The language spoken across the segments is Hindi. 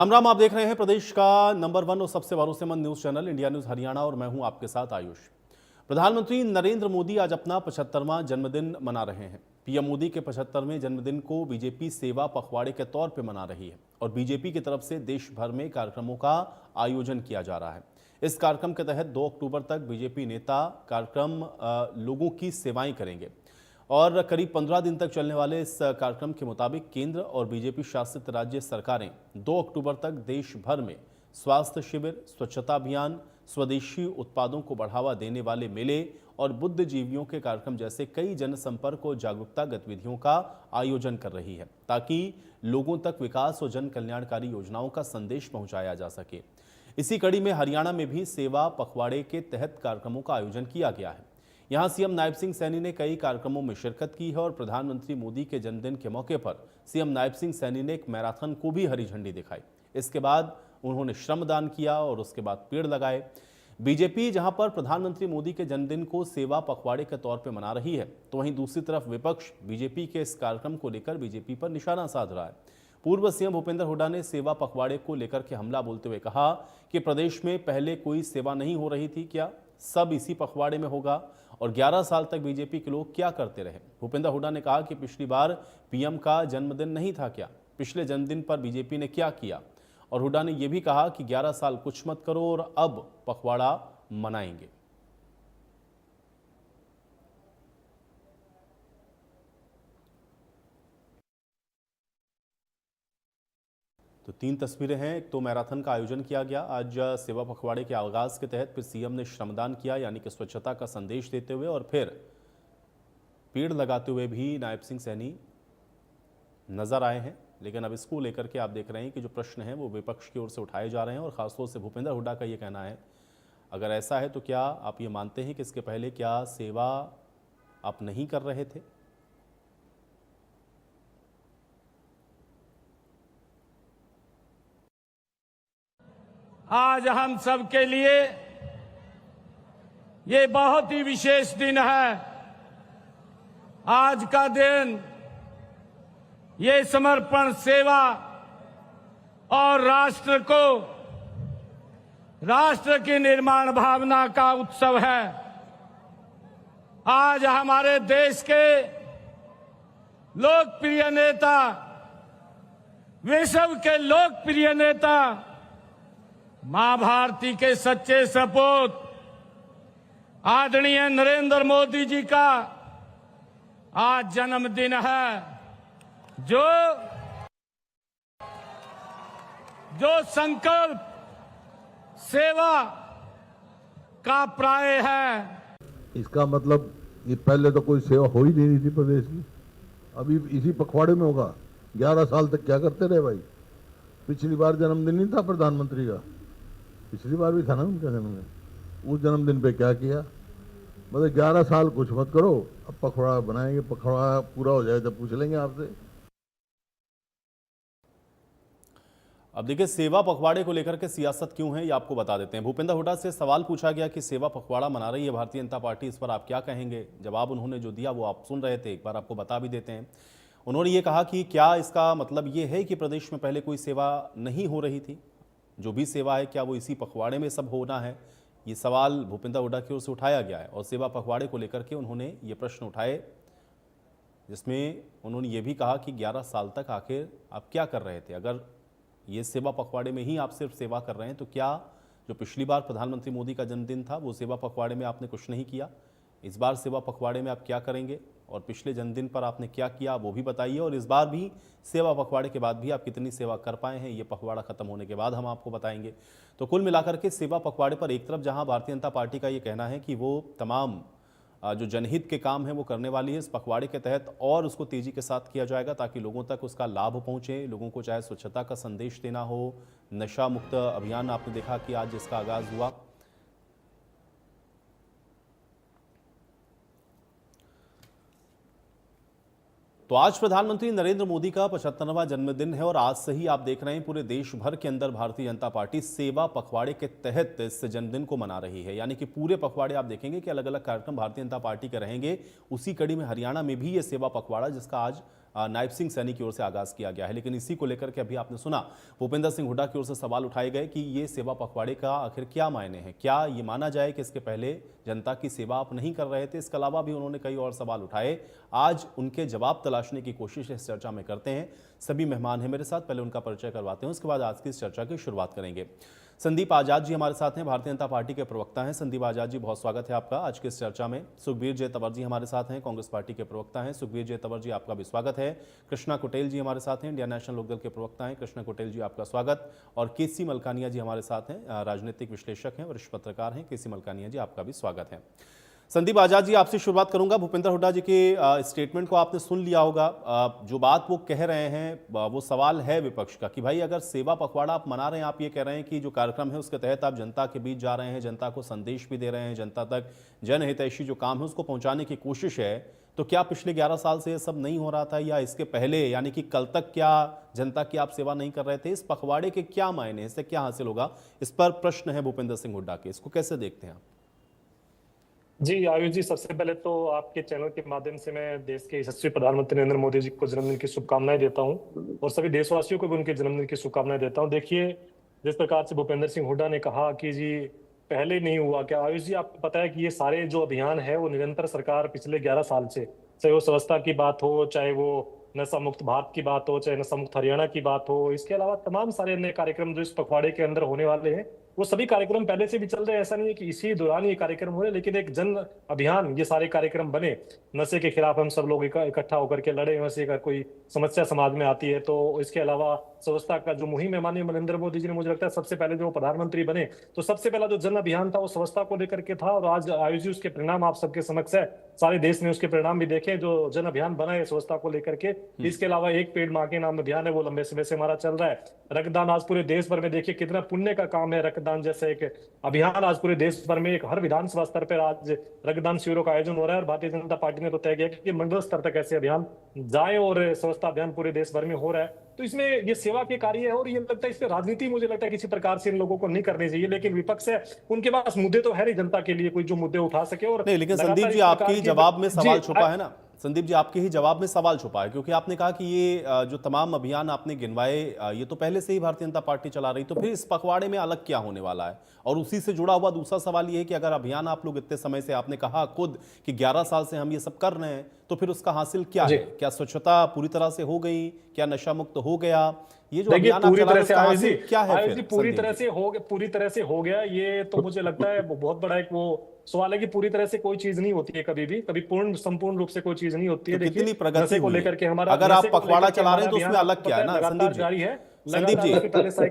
राम राम, आप देख रहे हैं प्रदेश का नंबर 1 और सबसे भरोसेमंद news channel India news Haryana और मैं हूं आपके साथ आयुष। प्रधानमंत्री नरेंद्र मोदी आज अपना 75वां जन्मदिन मना रहे हैं। पीएम मोदी के 75वें जन्मदिन को बीजेपी सेवा पखवाड़े के तौर पर मना रही है और बीजेपी की तरफ से देश भर में कार्यक्रमों का आयोजन किया जा रहा है। इस कार्यक्रम के तहत 2 अक्टूबर तक बीजेपी नेता कार्यक्रम लोगों की सेवाएं करेंगे और करीब 15 दिन तक चलने वाले इस कार्यक्रम के मुताबिक केंद्र और बीजेपी शासित राज्य सरकारें 2 अक्टूबर तक देश भर में स्वास्थ्य शिविर, स्वच्छता अभियान, स्वदेशी उत्पादों को बढ़ावा देने वाले मेले और बुद्धिजीवियों के कार्यक्रम जैसे कई जनसंपर्क और जागरूकता गतिविधियों का आयोजन कर रही है ताकि लोगों तक विकास और जन कल्याणकारी योजनाओं का संदेश पहुंचाया जा सके। इसी कड़ी में हरियाणा में भी सेवा पखवाड़े के तहत कार्यक्रमों का आयोजन किया गया है। यहां सीएम नायब सिंह सैनी ने कई कार्यक्रमों में शिरकत की है और प्रधानमंत्री मोदी के जन्मदिन के मौके पर सीएम नायब सिंह सैनी ने एक मैराथन को भी हरी झंडी दिखाई। इसके बाद उन्होंने श्रमदान किया और उसके बाद पेड़ लगाए। बीजेपी जहां पर प्रधानमंत्री मोदी के जन्मदिन को सेवा पखवाड़े के तौर पर मना रही है, तो वहीं दूसरी तरफ विपक्ष बीजेपी के इस कार्यक्रम को लेकर बीजेपी पर निशाना साध रहा है। पूर्व सीएम भूपेंद्र हुड्डा ने सेवा पखवाड़े को लेकर के हमला बोलते हुए कहा कि प्रदेश में पहले कोई सेवा नहीं हो रही थी क्या, सब इसी पखवाड़े में होगा और 11 साल तक बीजेपी के लोग क्या करते रहे। भूपेंद्र हुड्डा ने कहा कि पिछली बार पीएम का जन्मदिन नहीं था क्या, पिछले जन्मदिन पर बीजेपी ने क्या किया। और हुड्डा ने यह भी कहा कि 11 साल कुछ मत करो और अब पखवाड़ा मनाएंगे। तो 3 तस्वीरें हैं। एक तो मैराथन का आयोजन किया गया आज सेवा पखवाड़े के आगाज के तहत, फिर सीएम ने श्रमदान किया यानी कि स्वच्छता का संदेश देते हुए, और फिर पेड़ लगाते हुए भी नायब सिंह सैनी नजर आए हैं। लेकिन अब इसको लेकर के आप देख रहे हैं कि जो प्रश्न हैं वो विपक्ष की ओर से उठाए जा रहे हैं और खासतौर से भूपेंद्र हुड्डा का ये कहना है, अगर ऐसा है तो क्या आप ये मानते हैं कि इसके पहले क्या सेवा आप नहीं कर रहे थे? आज हम सब के लिए ये बहुत ही विशेष दिन है। आज का दिन ये समर्पण, सेवा और राष्ट्र की निर्माण भावना का उत्सव है। आज हमारे देश के लोकप्रिय नेता, विश्व के लोकप्रिय नेता, मां भारती के सच्चे सपूत आदरणीय नरेंद्र मोदी जी का आज जन्मदिन है, जो संकल्प सेवा का प्राय है। इसका मतलब ये पहले तो कोई सेवा हो ही नहीं रही थी प्रदेश की, अभी इसी पखवाड़े में होगा। 11 साल तक क्या करते रहे भाई? पिछली बार जन्मदिन नहीं था प्रधानमंत्री का, पिछली बार भी था ना उनका जन्मदिन, उस जन्मदिन पे क्या किया? मतलब 11 साल कुछ मत करो, अब पखवाड़ा बनाएंगे, पखवाड़ा पूरा हो जाए तब पूछ लेंगे आपसे। अब देखिए, सेवा पखवाड़े को लेकर के सियासत क्यों है ये आपको बता देते हैं। भूपेंद्र हुड्डा से सवाल पूछा गया कि सेवा पखवाड़ा मना रही है भारतीय जनता पार्टी, इस पर आप क्या कहेंगे? जवाब उन्होंने जो दिया वो आप सुन रहे थे, एक बार आपको बता भी देते हैं। उन्होंने ये कहा कि क्या इसका मतलब ये है कि प्रदेश में पहले कोई सेवा नहीं हो रही थी, जो भी सेवा है क्या वो इसी पखवाड़े में सब होना है? ये सवाल भूपेंद्र हुड्डा की ओर से उठाया गया है और सेवा पखवाड़े को लेकर के उन्होंने ये प्रश्न उठाए, जिसमें उन्होंने ये भी कहा कि 11 साल तक आखिर आप क्या कर रहे थे? अगर ये सेवा पखवाड़े में ही आप सिर्फ सेवा कर रहे हैं तो क्या जो पिछली बार प्रधानमंत्री मोदी का जन्मदिन था वो सेवा पखवाड़े में आपने कुछ नहीं किया? इस बार सेवा पखवाड़े में आप क्या करेंगे और पिछले जन्मदिन पर आपने क्या किया वो भी बताइए, और इस बार भी सेवा पखवाड़े के बाद भी आप कितनी सेवा कर पाए हैं ये पखवाड़ा खत्म होने के बाद हम आपको बताएंगे। तो कुल मिलाकर के सेवा पखवाड़े पर एक तरफ जहां भारतीय जनता पार्टी का ये कहना है कि वो तमाम जो जनहित के काम है वो करने वाली है इस पखवाड़े के तहत और उसको तेजी के साथ किया जाएगा ताकि लोगों तक उसका लाभ पहुंचे। लोगों को चाहे स्वच्छता का संदेश देना हो, नशा मुक्त अभियान आपने देखा कि आज जिसका आगाज हुआ, तो आज प्रधानमंत्री नरेंद्र मोदी का 75वां जन्मदिन है और आज से ही आप देख रहे हैं पूरे देश भर के अंदर भारतीय जनता पार्टी सेवा पखवाड़े के तहत इस जन्मदिन को मना रही है। यानी कि पूरे पखवाड़े आप देखेंगे कि अलग अलग कार्यक्रम भारतीय जनता पार्टी के रहेंगे। उसी कड़ी में हरियाणा में भी ये सेवा पखवाड़ा जिसका आज नायब सिंह सैनी की ओर से आगाज किया गया है। लेकिन इसी को लेकर के अभी आपने सुना भूपेंद्र सिंह हुड्डा की ओर से सवाल उठाए गए कि ये सेवा पखवाड़े का आखिर क्या मायने हैं, क्या ये माना जाए कि इसके पहले जनता की सेवा आप नहीं कर रहे थे। इसके अलावा भी उन्होंने कई और सवाल उठाए। आज उनके जवाब तलाशने की कोशिश इस चर्चा में करते हैं। सभी मेहमान हैं मेरे साथ, पहले उनका परिचय करवाते हैं, उसके बाद आज की इस चर्चा की शुरुआत करेंगे। संदीप आजाद जी हमारे साथ हैं, भारतीय जनता पार्टी के प्रवक्ता हैं। संदीप आजाद जी, बहुत स्वागत है आपका आज की इस चर्चा में। सुखबीर जय तंवर जी हमारे साथ हैं, कांग्रेस पार्टी के प्रवक्ता हैं। सुखबीर जय तंवर जी, आपका भी स्वागत है। कृष्णा कुटेल जी हमारे साथ हैं, इंडियन नेशनल लोकदल के प्रवक्ता हैं। कृष्णा कुटेल जी, आपका स्वागत। और केसी मलकानिया जी हमारे साथ हैं, राजनीतिक विश्लेषक हैं, वरिष्ठ पत्रकार हैं। केसी मलकानिया जी, आपका भी स्वागत है। संदीप आजाद जी, आपसे शुरुआत करूंगा। भूपेंद्र हुड्डा जी के स्टेटमेंट को आपने सुन लिया होगा। जो बात वो कह रहे हैं वो सवाल है विपक्ष का कि भाई अगर सेवा पखवाड़ा आप मना रहे हैं, आप ये कह रहे हैं कि जो कार्यक्रम है उसके तहत आप जनता के बीच जा रहे हैं, जनता को संदेश भी दे रहे हैं, जनता तक जनहितैषी जो काम है उसको पहुंचाने की कोशिश है, तो क्या पिछले 11 साल से ये सब नहीं हो रहा था, या इसके पहले यानी कि कल तक क्या जनता की आप सेवा नहीं कर रहे थे? इस पखवाड़े के क्या मायने, इससे क्या हासिल होगा? इस पर प्रश्न है भूपेंद्र सिंह हुड्डा के, इसको कैसे देखते हैं आप? जी आयुष जी, सबसे पहले तो आपके चैनल के माध्यम से मैं देश के यशस्वी प्रधानमंत्री नरेंद्र मोदी जी को जन्मदिन की शुभकामनाएं देता हूं और सभी देशवासियों को भी उनके जन्मदिन की शुभकामनाएं देता हूं। देखिए, जिस प्रकार से भूपेंद्र सिंह हुड्डा ने कहा कि जी पहले नहीं हुआ, क्या आयुष जी आपको पता है कि ये सारे जो अभियान है वो निरंतर सरकार पिछले 11 साल से, चाहे वो स्वच्छता की बात हो, चाहे वो नशा मुक्त भारत की बात हो, चाहे नशा मुक्त हरियाणा की बात हो, इसके अलावा तमाम सारे अन्य कार्यक्रम जो इस पखवाड़े के अंदर होने वाले हैं वो सभी कार्यक्रम पहले से भी चल रहे हैं। ऐसा नहीं है कि इसी दौरान ये कार्यक्रम हो रहे, लेकिन एक जन अभियान ये सारे कार्यक्रम बने, नशे के खिलाफ हम सब लोग इकट्ठा होकर के लड़े, वैसे अगर कोई समस्या समाज में आती है तो। इसके अलावा स्वच्छता का जो मुहिम है, माननीय नरेंद्र मोदी जी ने, मुझे लगता है सबसे पहले जो प्रधानमंत्री बने तो सबसे पहला जो जन अभियान था वो स्वच्छता को लेकर के था, और आज आयुष जी उसके परिणाम आप सबके समक्ष है, सारे देश ने उसके परिणाम भी देखे जो जन अभियान बना है स्वच्छता को लेकर के। इसके अलावा एक पेड़ मां के नाम अभियान है वो लंबे समय से हमारा चल रहा है। रक्तदान आज पूरे देश भर में, देखिए कितना पुण्य का काम है रक्तदान जैसे एक अभियान, आज पूरे देश भर में एक हर विधानसभा स्तर पर आज रक्तदान शिविरों का आयोजन हो रहा है। और भारतीय जनता पार्टी ने तो तय किया कि मंडल स्तर तक ऐसे अभियान जाए और स्वच्छता अभियान पूरे देश भर में हो रहा है। तो इसमें ये सेवा के कार्य है और ये लगता है इस पर राजनीति मुझे लगता है किसी प्रकार से इन लोगों को नहीं करनी चाहिए, लेकिन विपक्ष है उनके पास मुद्दे तो है नहीं जनता के लिए कोई जो मुद्दे उठा सके। और नहीं, लेकिन संदीप जी आपके ही जवाब में सवाल छुपा है ना, संदीप जी आपके ही जवाब में सवाल छुपा है, क्योंकि आपने कहा कि ये जो तमाम अभियान आपने गिनवाए ये तो पहले से ही भारतीय जनता पार्टी चला रही, तो फिर इस पखवाड़े में अलग क्या होने वाला है? और उसी से जुड़ा हुआ दूसरा सवाल ये है कि अगर अभियान आप लोग इतने समय से, आपने कहा खुद कि 11 साल से हम ये सब कर रहे हैं, तो फिर उसका हासिल क्या है? क्या स्वच्छता पूरी तरह से हो गई? क्या नशा मुक्त हो गया? ये जो अभियान आप चला रहे हैं हासिल क्या है फिर? पूरी तरह से हो गया, ये तो मुझे लगता है बहुत बड़ा एक वो सवाल है कि पूरी तरह से कोई चीज नहीं होती है कभी भी, कभी पूर्ण संपूर्ण रूप से कोई चीज नहीं होती है। तो कितनी प्रगति को लेकर के हमारा, अगर आप पखवाड़ा चला रहे हैं तो उसमें अलग क्या है ना संदीप जी? संदीप जी,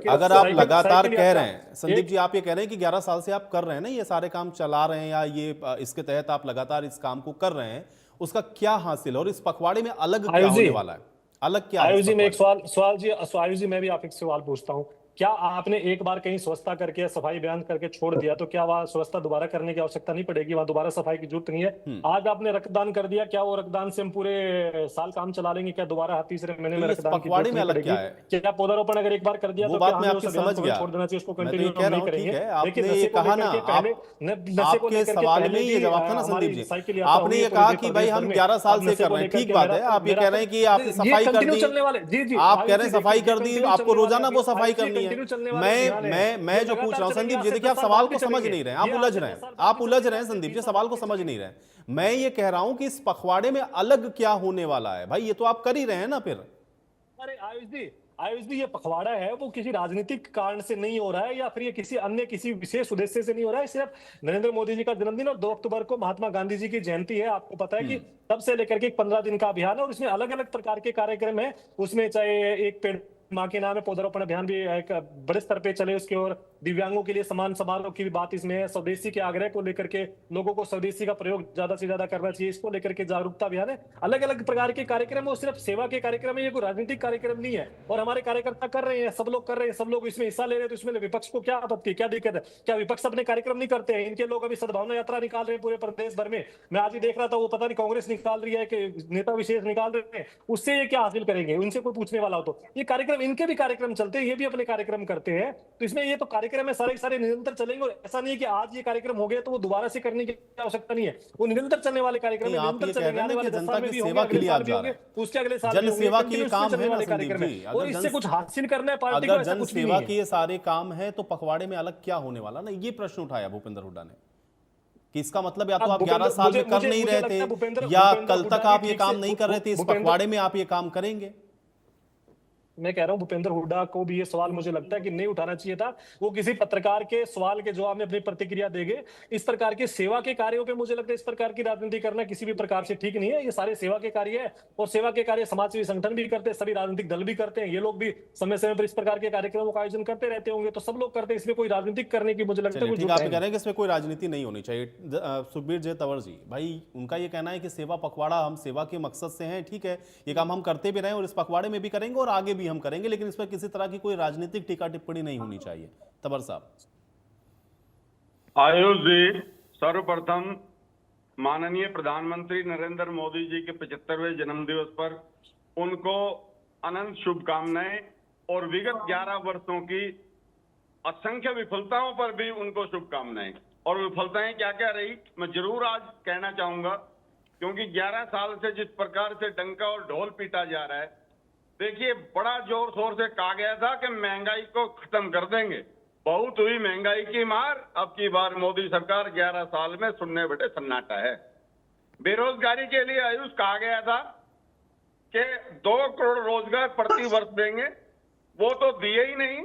अगर आप लगातार कह रहे हैं, संदीप जी आप ये कह रहे हैं कि 11 साल से आप कर रहे हैं ना ये सारे काम चला रहे हैं, या ये इसके तहत आप लगातार इस काम को कर रहे हैं, उसका क्या हासिल और इस पखवाड़े में अलग क्या होने वाला है? अलग क्या है? आयुष जी, मैं एक आयुष जी मैं भी आप एक सवाल पूछता हूँ, क्या आपने एक बार कहीं स्वच्छता करके सफाई अभियान करके छोड़ दिया तो क्या वहां स्वच्छता दोबारा करने की आवश्यकता नहीं पड़ेगी? वहां दोबारा सफाई की जरूरत नहीं है। आज आपने रक्तदान कर दिया, क्या वो रक्तदान से हम पूरे साल काम चला लेंगे? क्या दोबारा तीसरे महीने में रक्तदान की जरूरत नहीं पड़ेगी? क्या पौधारोपण अगर एक बार कर दिया तो क्या हमें उस अभियान को छोड़ देना चाहिए, उसको कंटिन्यू नहीं करेंगे? लेकिन ये कहा ना, आपके सवाल में ये जवाब था ना संदीप जी, आपने ये कहा कि भाई हम 11 साल से कर रहे हैं, ठीक बात है। आप ये कह रहे हैं कि आपने सफाई कर दी, आप कह रहे हैं सफाई कर दी, आपको रोजाना वो सफाई करनी है। मैं जो पूछ रहा हूं संदीप जी, देखिए आप सवाल को समझ नहीं रहे हैं, आप उलझ रहे हैं संदीप जी, सवाल को समझ नहीं रहे हैं। मैं ये कह रहा हूं कि इस पखवाड़े में अलग क्या होने वाला है? भाई ये तो आप कर ही रहे हैं ना फिर। अरे आयुष जी, ये पखवाड़ा है वो किसी राजनीतिक कारण से नहीं हो रहा है, या फिर ये किसी विशेष उद्देश्य से नहीं हो रहा है। सिर्फ नरेंद्र मोदी जी का जन्मदिन और 2 अक्टूबर को महात्मा गांधी जी की जयंती है। आपको पता है कि तब से लेकर के 15 दिन का अभियान है और इसमें अलग अलग प्रकार के कार्यक्रम है। उसमें चाहे एक पेड़ मां के नाम है पौधारोपण अभियान भी एक बड़े स्तर पे चले, उसके और दिव्यांगों के लिए समान समारोह की भी बात इसमें है। स्वदेशी के आग्रह को लेकर के लोगों को स्वदेशी का प्रयोग ज्यादा से ज्यादा करना चाहिए, इसको लेकर के जागरूकता अभियान है। अलग अलग प्रकार के कार्यक्रम है, वो सिर्फ सेवा के कार्यक्रम है, ये कोई राजनीतिक कार्यक्रम नहीं है। और हमारे कार्यकर्ता कर रहे हैं, सब लोग कर रहे हैं, सब लोग इसमें हिस्सा ले रहे हैं, तो इसमें विपक्ष को क्या आपत्ति, क्या दिक्कत है? क्या विपक्ष अपने कार्यक्रम नहीं करते हैं? इनके लोग अभी सद्भावना यात्रा निकाल रहे हैं पूरे प्रदेश भर में। मैं आज ही देख रहा था, वो पता नहीं कांग्रेस निकाल रही है कि नेता विशेष निकाल रहे हैं, उससे ये क्या हासिल करेंगे? उनसे कोई पूछने वाला हो तो ये कार्यक्रम कार्यक्रम, इनके भी कार्यक्रम चलते हैं, ये भी अपने कार्यक्रम करते हैं। तो इसमें ये तो कार्यक्रम है सारे सारे निरंतर चलेंगे, और ऐसा नहीं है कि आज ये कार्यक्रम हो गया तो वो दोबारा से करने की आवश्यकता नहीं है। वो निरंतर चलने वाले कार्यक्रम नहीं, है, आप निरंतर ये कह चलेंगे, रहे हैं आने ना वाले कि 10 जनता साल में की भी होंगे, सेवा के अगले लिए साल आप भी जा होंगे, रहे हैं। उसके अगले साल जन भी होंगे, सेवा के ये continuously काम चलने है ना वाले संदीप कार्यक्रम जी, है। और अगर इससे कुछ हासिल करना है पार्टी को, अगर ऐसा जन कुछ भी सेवा नहीं के है। ये सारे काम है तो पखवाड़े में अलग क्या होने वाला ना, ये प्रश्न उठाया भूपेंद्र हुड्डा ने कि इसका मतलब या तो आप 11 साल में कर नहीं रहे थे या कल तक आप ये काम नहीं कर रहे थे, इस पखवाड़े में आप ये काम करेंगे। मैं कह रहा हूं भूपेंद्र हुड्डा को भी ये सवाल मुझे लगता है कि नहीं उठाना चाहिए था। वो किसी पत्रकार के सवाल के जवाब में अपनी प्रतिक्रिया देंगे। इस प्रकार के सेवा के कार्यों पे मुझे लगता है इस प्रकार की राजनीति करना किसी भी प्रकार से ठीक नहीं है। ये सारे सेवा के कार्य है, और सेवा के कार्य समाजसेवी संगठन भी करते हैं, सभी राजनीतिक दल भी करते हैं। ये लोग भी समय समय पर इस प्रकार के कार्यक्रमों का आयोजन करते रहते होंगे, तो सब लोग करते हैं। इसमें कोई राजनीतिक करने की मुझे लगता है चलिए कोई ठीक है, आप जरूरत कह है रहे हैं कि इसमें कोई राजनीति नहीं होनी चाहिए। सुखबीर जय तंवर जी, भाई उनका ये कहना है कि सेवा पखवाड़ा हम सेवा के मकसद से हैं, ठीक है, ये काम हम करते भी रहे और इस पखवाड़े में भी करेंगे और आगे भी हम करेंगे, लेकिन इसमें किसी तरह की कोई राजनीतिक टीका टिप्पणी नहीं होनी चाहिए। तंवर साहब। आयुष जी, सर्वप्रथम माननीय प्रधानमंत्री नरेंद्र मोदी जी के 75वें जन्मदिवस पर उनको अनंत शुभकामनाएं, और विगत 11 वर्षों की असंख्य विफलताओं पर भी उनको शुभकामनाएं। और विफलताएं क्या क्या रही मैं जरूर आज कहना चाहूंगा, क्योंकि 11 साल से जिस प्रकार से डंका और ढोल पीटा जा रहा है, देखिए बड़ा जोर शोर से कहा गया था कि महंगाई को खत्म कर देंगे, बहुत हुई महंगाई की मार। अब की बार मोदी सरकार 11 साल में सुनने बैठे सन्नाटा है। बेरोजगारी के लिए आयुष कहा गया था कि 2 करोड़ रोजगार प्रति वर्ष देंगे, वो तो दिए ही नहीं।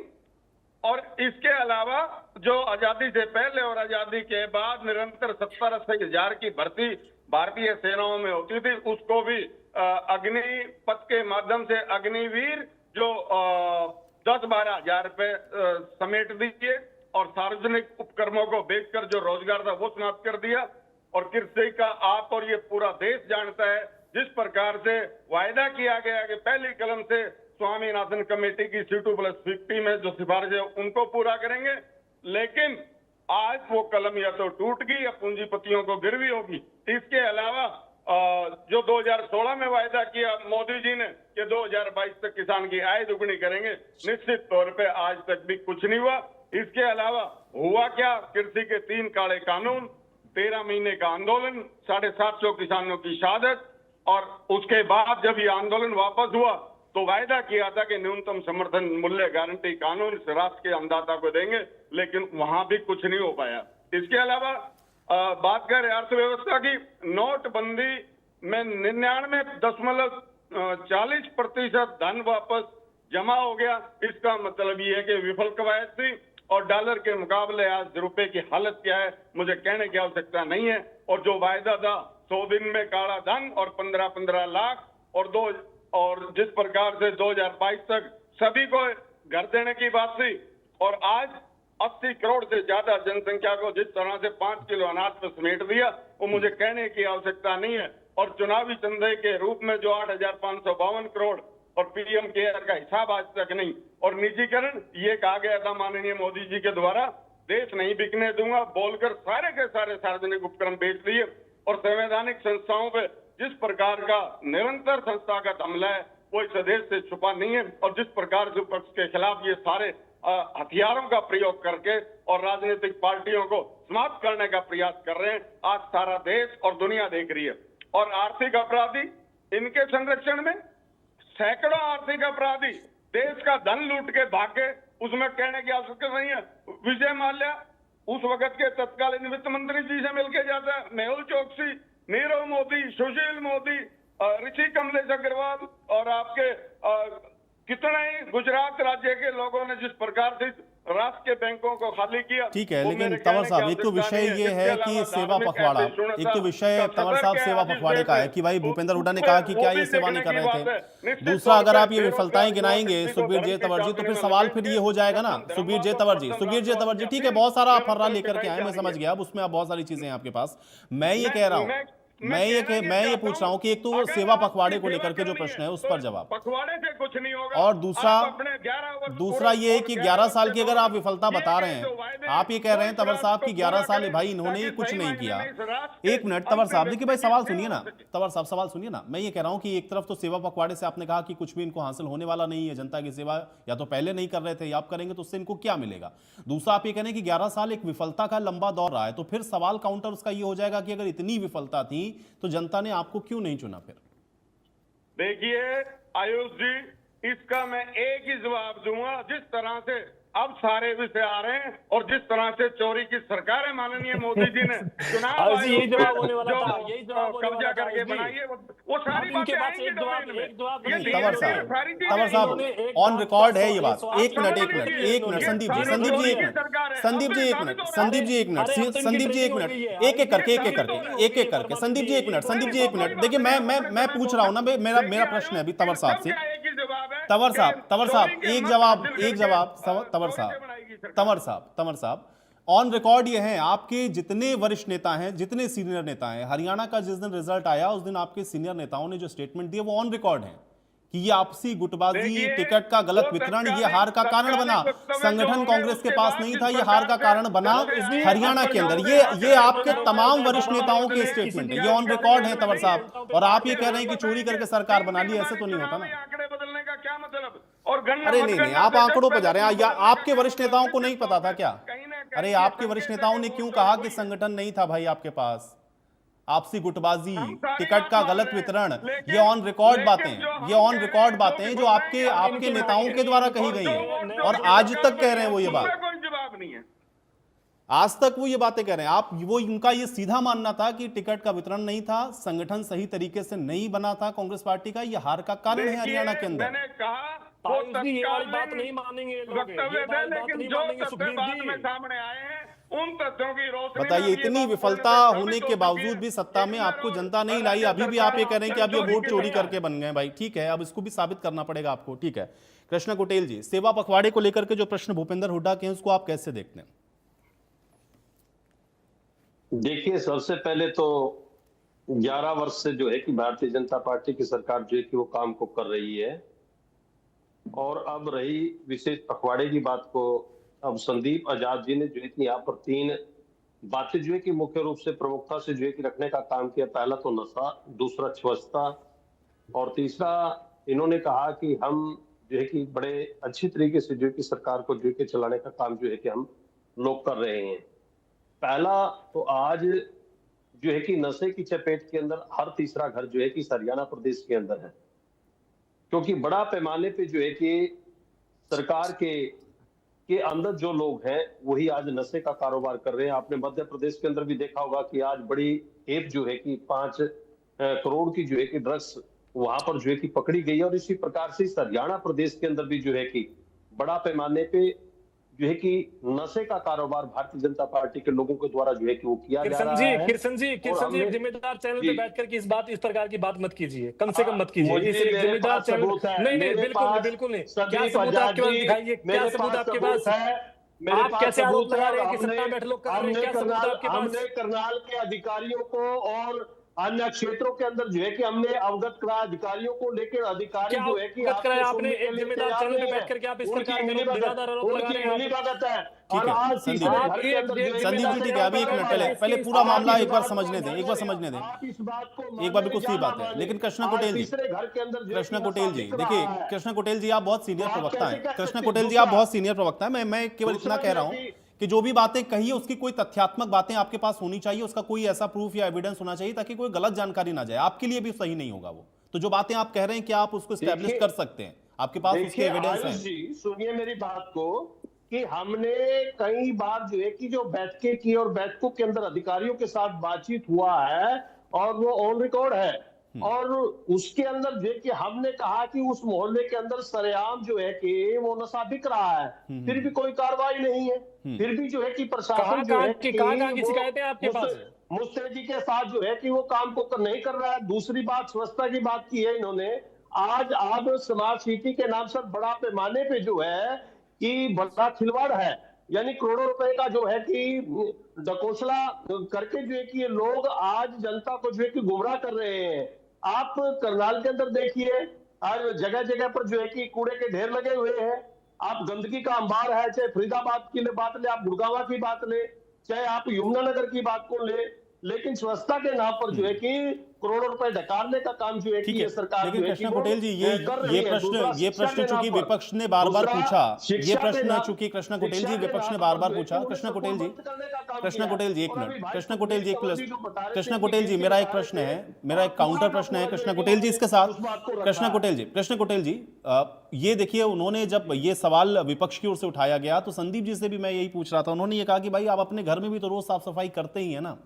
और इसके अलावा जो आजादी से पहले और आजादी के बाद निरंतर 70-80 हजार की भर्ती भारतीय सेनाओं में होती थी, उसको भी अग्निपथ के माध्यम से अग्निवीर जो 10-12 हजार रुपए समेट दिए, और सार्वजनिक उपक्रमों को बेचकर जो रोजगार था वो समाप्त कर दिया। और कृषि का आप और ये पूरा देश जानता है, जिस प्रकार से वायदा किया गया कि पहली कलम से स्वामीनाथन कमेटी की C2+50 में जो सिफारिशें उनको पूरा करेंगे, लेकिन आज वो कलम या तो टूट गई या पूंजीपतियों को गिरवी होगी। इसके अलावा जो 2016 में वायदा किया मोदी जी ने कि 2022 तक किसान की आय दुगनी करेंगे, निश्चित तौर पे आज तक भी कुछ नहीं हुआ। इसके अलावा हुआ क्या, कृषि के 3 काले कानून, 13 महीने का आंदोलन, 750 किसानों की शहादत, और उसके बाद जब ये आंदोलन वापस हुआ तो वायदा किया था कि न्यूनतम समर्थन मूल्य गारंटी कानून इस राष्ट्र के अन्नदाता को देंगे, लेकिन वहां भी कुछ नहीं हो पाया। इसके अलावा बात करें अर्थव्यवस्था की, नोटबंदी में 99.40% धन वापस जमा हो गया। इसका मतलब ये है कि विफल कवायद थी, और डॉलर के मुकाबले आज रुपए की हालत क्या है मुझे कहने की आवश्यकता नहीं है। और जो वायदा था 100 दिन में काला धन और 15-15 लाख और जिस प्रकार से 2022 तक सभी को घर देने की बात थी, और आज 80 करोड़ से ज्यादा जनसंख्या को जिस तरह से 5 किलो अनाज पर समेट दिया, वो मुझे कहने की आवश्यकता नहीं है। और चुनावी चंदे के रूप में जो 8,552 करोड़ और पीएम केयर का हिसाब आज तक नहीं, और निजीकरण ये कहा गया था माननीय मोदी जी के द्वारा, देश नहीं बिकने दूंगा बोलकर सारे के सारे सार्वजनिक उपक्रम बेच दिए। और संवैधानिक संस्थाओं पे जिस प्रकार का निरंतर संस्थागत हमला है वो इस देश से छुपा नहीं है। और जिस प्रकार से विपक्ष के खिलाफ ये सारे हथियारों का प्रयोग करके और राजनीतिक पार्टियों को समाप्त करने का प्रयास कर रहे हैं, आज सारा देश और दुनिया देख रही है। और आर्थिक अपराधी, इनके संरक्षण में सैकड़ों आर्थिक अपराधी देश का धन लूट के भागे, उसमें कहने की आवश्यकता नहीं है। विजय माल्या उस वक्त के तत्कालीन वित्त मंत्री जी से मिलकर जाता है, मेहुल चोकसी, नीरव मोदी, सुशील मोदी, ऋषि कमलेश अग्रवाल, और आपके कितने ही गुजरात राज्य के लोगों ने जिस प्रकार से राष्ट्र के बैंकों को खाली किया। ठीक है, लेकिन तंवर साहब एक तो विषय ये है कि सेवा पखवाड़ा, एक तो विषय तंवर साहब सेवा पखवाड़े का है कि भाई भूपेंद्र हुड्डा ने कहा कि क्या ये सेवा नहीं कर रहे थे। दूसरा, अगर आप ये विफलताएं गिनाएंगे सुखबीर जय तंवर जी, तो फिर सवाल फिर ये हो जाएगा ना, सुखबीर जय तंवर जी, ठीक है, बहुत सारा आप फर्रा लेकर के आए, मैं समझ गया, अब उसमें आप बहुत सारी चीजें हैं आपके पास। मैं ये कह रहा हूँ मैं ये पूछ रहा हूं कि एक तो अगर सेवा आपकी पखवाड़े को सेवा लेकर के जो करनी प्रश्न है उस तो पर जवाब, पखवाड़े से कुछ नहीं होगा। और दूसरा आप अपने 11 वर्ष दूसरा पूरे ये है और कि 11 11 वर्ष साल के की अगर आप दौरान विफलता किए बता गए रहे जो हैं, वायदे आप ये कह रहे हैं उस तंवर राष्ट्र साहब को कि 11 पूरा साल करें, भाई इन्होंने ताकि कुछ सही नहीं मायने किया। में इस राष्ट्र एक के मिनट तंवर साहब, अंतिम देखिए भाई व्यक्ति सवाल की सुनिए सेवा ना, हो सके। तंवर साहब सवाल सुनिए ना। मैं ये कह रहा हूं कि एक तरफ तो सेवा पखवाड़े से आपने कहा कि कुछ भी इनको हासिल होने वाला नहीं है, जनता की सेवा या तो पहले नहीं कर रहे थे या आप करेंगे तो उससे इनको क्या मिलेगा। दूसरा आप ये कह रहे हैं कि 11 साल एक विफलता का लंबा दौर रहा है, तो फिर सवाल काउंटर उसका ये हो जाएगा कि अगर इतनी विफलता थी तो जनता ने आपको क्यों नहीं चुना फिर। देखिए आयुष जी, इसका मैं एक ही जवाब दूंगा। जिस तरह से अब सारे विषय आ रहे हैं और जिस तरह से चोरी की सरकार है माननीय मोदी जी ने चुनाव आयुष जी, यही आयोग जवाब में होने वाला जो था, यही जवाब होने कब्जा वाला था, करके आयुष जी। बनाई है वो सारी आप इनके बातें पास आएंगी एक जवाब डोमेन में। एक जवाब ये नहीं, धीरे तंवर धीरे साहब, सारी चीजें तंवर साहब इन्होंने एक ऑन बात रिकॉर्ड का है ये बात। सवाल एक मिनट, समझ एक मिनट, लीजिए, एक मिनट, ये संदीप जी, सारी संदीप जी, एक चोरी की मिनट, सरकार है। संदीप अब जी, ये एक साबित मिनट, हो रहा है। संदीप जी, एक मिनट, अरे अब तो इनकी संदीप जी, एक ट्रेनिंग हो मिनट, गई है। एक एक करके, एक एक करके, एक एक करके, संदीप जी, एक मिनट, संदीप जी, एक मिनट। देखिए मैं पूछ रहा हूं ना, मेरा प्रश्न है अभी तंवर साहब से। तंवर साहब एक जवाब, तंवर साहब ऑन रिकॉर्ड ये है, आपके जितने वरिष्ठ नेता हैं, जितने सीनियर नेता हैं, हरियाणा का जिस दिन रिजल्ट आया उस दिन आपके सीनियर नेताओं ने जो स्टेटमेंट दिए वो ऑन रिकॉर्ड है कि ये आपसी गुटबाजी, देखिए, टिकट का गलत वो वितरण ये तत्कालीन- हार का कारण बना। तत्कालीन वक्तव्य जो संगठन होंगे कांग्रेस के उसके पास बाद नहीं जिस था, ये प्रकार हार का से कारण बना जैसे हरियाणा के अंदर। ये आपके तमाम वरिष्ठ नेताओं के स्टेटमेंट है, ये ऑन रिकॉर्ड है तंवर साहब। और आप ये कह रहे हैं कि चोरी करके सरकार बना ली, ऐसे तो नहीं होता ना। आंकड़े बदलने का क्या मतलब? और गणना अरे मत नहीं, करना, आप आंकड़ों पर जा रहे हैं। या बदलने आपके का वरिष्ठ नेताओं को नहीं पता था क्या? कहीं ना कहीं अरे ये आपके वरिष्ठ संकेत नेताओं है ने कि क्यों वो कहा सब कि हुई है। संगठन नहीं था भाई आपके पास, आपसी गुटबाजी, हम सारी टिकट का बात मान गलत रहे हैं, वितरण, लेकिन- ये ऑन रिकॉर्ड लेकिन बातें, जो हम ये ऑन कह रहे रिकॉर्ड हैं, बातें हैं जो आपके नेताओं के द्वारा कही गई हैं और आज तक कह रहे हैं वो ये बात। कोई जवाब नहीं है। आज तक वो ये बातें कह रहे हैं। आप वो उनका ये सीधा मानना था कि टिकट का वितरण नहीं था, संगठन सही तरीके से नहीं बना था कांग्रेस पार्टी का, ये हार का कारण है हरियाणा के अंदर। मैंने कहा वो आयुष जी, ये वाली बात तत्कालीन नहीं मानेंगे ये लोग, वक्तव्य ये थे, वाली बात लेकिन नहीं जो मानेंगे तथ्य सुखबीर बाद जी। में सामने आए हैं उन तथ्यों की रोशनी में बताइए, ये इतनी बात विफलता पूरी तरह होने साबित हो के चुकी बावजूद है। भी सत्ता में लेकिन आपको मैं जनता नहीं और लाई। अभी भी आप ये कह रहे हैं कि अब ये वोट चोरी सरकार करके बन गए। भाई ठीक है, अब इसको भी साबित करना पड़ेगा आपको। ठीक है, कृष्णा कुटेल जी, सेवा पखवाड़े को लेकर के जो प्रश्न भूपेंद्र हुड्डा के हैं उसको आप कैसे देखते हैं? देखिए, सबसे पहले तो 11 वर्ष से जो है कि भारतीय जनता पार्टी की सरकार जो है कि वो काम को कर रही है। और अब रही विशेष पखवाड़े की बात को, अब संदीप आजाद जी ने जो है कि यहाँ पर 3 बातें जो है कि मुख्य रूप से प्रमुखता से जो है कि रखने का काम किया। पहला तो नशा, दूसरा स्वच्छता और तीसरा इन्होंने कहा कि हम जो है कि बड़े अच्छी तरीके से जो है कि सरकार को जो है कि चलाने का काम जो है कि हम लोग कर रहे हैं। पहला तो आज जो है कि नशे की चपेट के अंदर हर तीसरा घर जो है कि हरियाणा प्रदेश के अंदर है, क्योंकि बड़ा पैमाने पे जो है कि सरकार के अंदर जो लोग हैं वही आज नशे का कारोबार कर रहे हैं। आपने मध्य प्रदेश के अंदर भी देखा होगा कि आज बड़ी एप जो है कि 5 करोड़ की जो है कि ड्रग्स वहां पर जो है कि पकड़ी गई है। और इसी प्रकार से हरियाणा प्रदेश के अंदर भी जो है कि बड़ा पैमाने पे जो है कि नशे का कारोबार भारतीय जनता पार्टी के लोगों के द्वारा जो है कि वो किया जा रहा है। किशन जी, एक जिम्मेदार चैनल पे बैठकर के इस प्रकार की बात मत कीजिए, कम से कम मत कीजिए। इस एक जिम्मेदार चैनल नहीं, बिल्कुल नहीं। क्या सबूत आपके पास दिखाइए, क्या सबूत आपके पास? आप कैसे आरोप लगा रहे हैं कि सत्ता में बैठे लोग कर रहे हैं? क्या सबूत आपके पास? हमने करनाल के अधिकारियों को और अन्य क्षेत्रों के अंदर जो है कि हमने अवगत कराया अधिकारियों को, लेकिन अधिकारी जो है कि अवगत कराया आपने? एक जिम्मेदार चैनल पे बैठ करके आप इस प्रकार के निराधार आरोप लगा रहे हैं। ठीक है संदीप जी, ठीक है, अभी एक मिनट पहले पूरा मामला एक बार समझने दें, एक बार बिल्कुल सही बात है। लेकिन कृष्णा कुटेल जी, देखिए कृष्णा कुटेल जी, आप बहुत सीनियर प्रवक्ता हैं। कृष्णा कुटेल जी, आप बहुत सीनियर प्रवक्ता हैं। मैं केवल इतना कह रहा हूं कि जो भी बातें कही है उसकी कोई तथ्यात्मक बातें आपके पास होनी चाहिए, उसका कोई ऐसा प्रूफ या एविडेंस होना चाहिए ताकि कोई गलत जानकारी ना जाए। आपके लिए भी सही नहीं होगा वो। तो जो बातें आप कह रहे हैं, क्या आप उसको एस्टैब्लिश कर सकते हैं? आपके पास उसके एविडेंस है? सुनिए मेरी बात को, कि हमने कई बार जो है कि जो बैठकें की और बैठकों के अंदर अधिकारियों के साथ बातचीत हुआ है और वो ऑन रिकॉर्ड है। और उसके अंदर जो है कि हमने कहा कि उस मोहल्ले के अंदर सरेआम जो है कि वो नशा बिक रहा है, फिर भी कोई कार्रवाई नहीं है। फिर भी जो है कि प्रशासन जो है कि कहां की शिकायतें आपके पास? मुस्तैदी के साथ जो है कि वो काम को नहीं कर रहा है। दूसरी बात, स्वच्छता की बात की है इन्होंने। आज आप स्मार्ट सिटी के नाम से बड़ा पैमाने पे जो है कि बड़ा खिलवाड़ है। यानी करोड़ों रुपए का जो है कि डकोसला करके जो है कि ये लोग आज जनता को जो है कि गुमराह कर रहे हैं। आप करनाल के अंदर देखिए, आज जगह जगह पर जो है कि कूड़े के ढेर लगे हुए हैं। आप गंदगी का अंबार है, चाहे फरीदाबाद की बात ले, आप गुड़गांव की बात ले, चाहे आप यमुनानगर की बात को ले, लेकिन स्वच्छता के नाम पर जो है कि करोड़ों रुपए डकारने का काम जो है कि ठीक है, ये सरकार लेकिन जो है कृष्णा कि वो कुटेल जी कर रही है। दूसरा ये शिक्षा प्रश्न के नाम चूंकि पर। विपक्ष ने बार बार दूसरा पूछा, ये शिक्षा के प्रश्न नाम- चूंकि कृष्णा कुटेल जी शिक्षा के विपक्ष ने नाम बार पर बार जो है पूछा, कि कृष्णा उन्हें कुटेल जी, सबको बंद करने का काम कृष्णा किया। कुटेल जी एक और अभी मिनट, भाई कृष्णा कुटेल जी एक प्लस, जो बता रहे थे कृष्णा कि कुटेल जी पीछे मेरा एक बता प्रश्न रहे है, थे, मेरा एक और काउंटर पुराना प्रश्न है मुआवजे कृष्णा के कुटेल जी लिए इसके साथ। उस बात को रखा। कृष्णा कुटेल जी ये देखिए, उन्होंने जब ये सवाल विपक्ष की ओर से उठाया गया तो संदीप जी से भी मैं यही पूछ रहा था, उन्होंने ये कहा कि भाई आप अपने घर में भी तो रोज साफ सफाई करते ही है ना,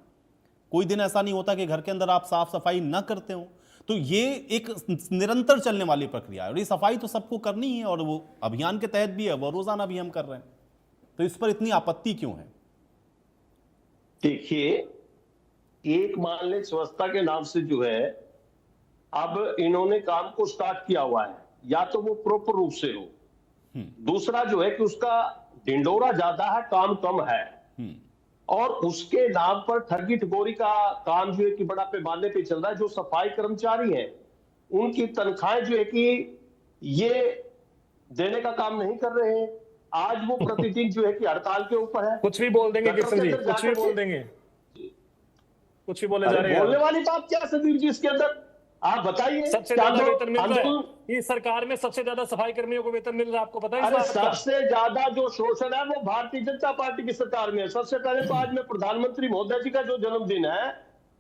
कोई दिन ऐसा नहीं होता कि घर के अंदर आप साफ सफाई ना करते हो। तो ये एक निरंतर चलने वाली प्रक्रिया है और ये सफाई तो सबको करनी है और वो अभियान के तहत भी है, वो रोजाना भी हम कर रहे हैं, तो इस पर इतनी आपत्ति क्यों है? देखिए, एक मान ले स्वच्छता के नाम से जो है अब इन्होंने काम को स्टार्ट किया हुआ है, या तो वो प्रॉपर रूप से हो, दूसरा जो है कि उसका ढिंडोरा ज्यादा है, काम कम है, और उसके नाम पर ठगी ठगोरी का काम जो है कि बड़ा पैमाने पे चल रहा है। जो सफाई कर्मचारी हैं उनकी तनख्वाहें जो है कि ये देने का काम नहीं कर रहे हैं। आज वो प्रतिदिन जो है कि हड़ताल के ऊपर है। कुछ भी बोल देंगे गटर किशन के जी, अंदर कुछ भी जाकर बोल के- देंगे, कुछ भी बोले जा अरे रहे हैं बोलने यार। वाली बात क्या संदीप जी इसके अंदर? आप बताइए। सबसे क्या ज्यादा जो वेतन मिल रहा अंशुल- है इस सरकार में, सबसे ज्यादा सफाई कर्मियों को वेतन मिल रहा है, आपको पता है इस अरे बात का? सबसे ज्यादा जो शोषण है वो भारतीय जनता पार्टी की सरकार में है। सबसे पहले तो आज मैं प्रधानमंत्री महोदय जी का जो जन्मदिन है,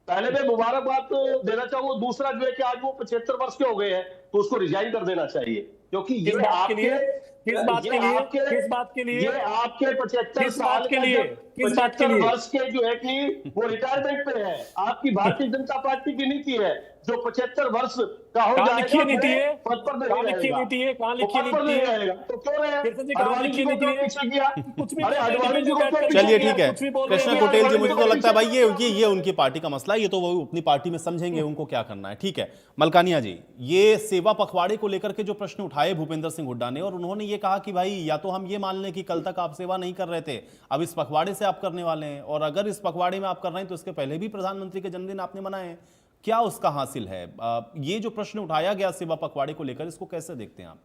पहले मैं मुबारकबाद तो देना चाहूंगा। दूसरा जो है कि आज वो 75 वर्ष के हो गए हैं, तो उसको रिजाइन कर देना चाहिए, क्योंकि किस ये बात के आपके लिए? किस बात के लिए? आपके- किस बात के लिए? ये आपके 75 किस साल बात के का लिए? जब किस बात के 75 लिए? वर्ष के जो है कि वो रिटायरमेंट पे है। आपकी भारतीय जनता पार्टी की नीति है, जो 75 वर्ष का हो कहाँ जाएगा लिखी है नीति वो है? पद पर नहीं कहाँ लिखी है रहेगा। नीति है? कहाँ वो लिखी है पद पर नीति नहीं है? रहेगा तो क्यों रहे? कृष्ण जी, कहाँ अडवाणी लिखी जी को नीति क्यों है? पीछे किया? कुछ भी अरे बोल रहे हैं, अडवाणी जी को डिबेट क्यों करके पीछे चलिए किया? ठीक है, कुछ भी बोल रहे कृष्णा हैं, कुटेल जी, अडवाणी मुझे को तो लगता है भाई पीछे ये उनकी पार्टी का मसला है, ये तो वो अपनी पार्टी में समझेंगे उनको क्या करना है। ठीक है, मलकानिया जी, ये सेवा पखवाड़े को लेकर के जो प्रश्न उठाए भूपेंद्र सिंह हुड्डा ने, और उन्होंने ये कहा कि भाई या तो हम ये मान लें कि कल तक आप सेवा नहीं कर रहे थे, अब इस पखवाड़े से आप करने वाले हैं, और अगर इस पखवाड़े में आप कर रहे हैं तो इसके पहले भी प्रधानमंत्री के जन्मदिन आपने मनाए हैं, क्या उसका हासिल है? ये जो प्रश्न उठाया गया सेवा पखवाड़े को लेकर, इसको कैसे देखते हैं आप?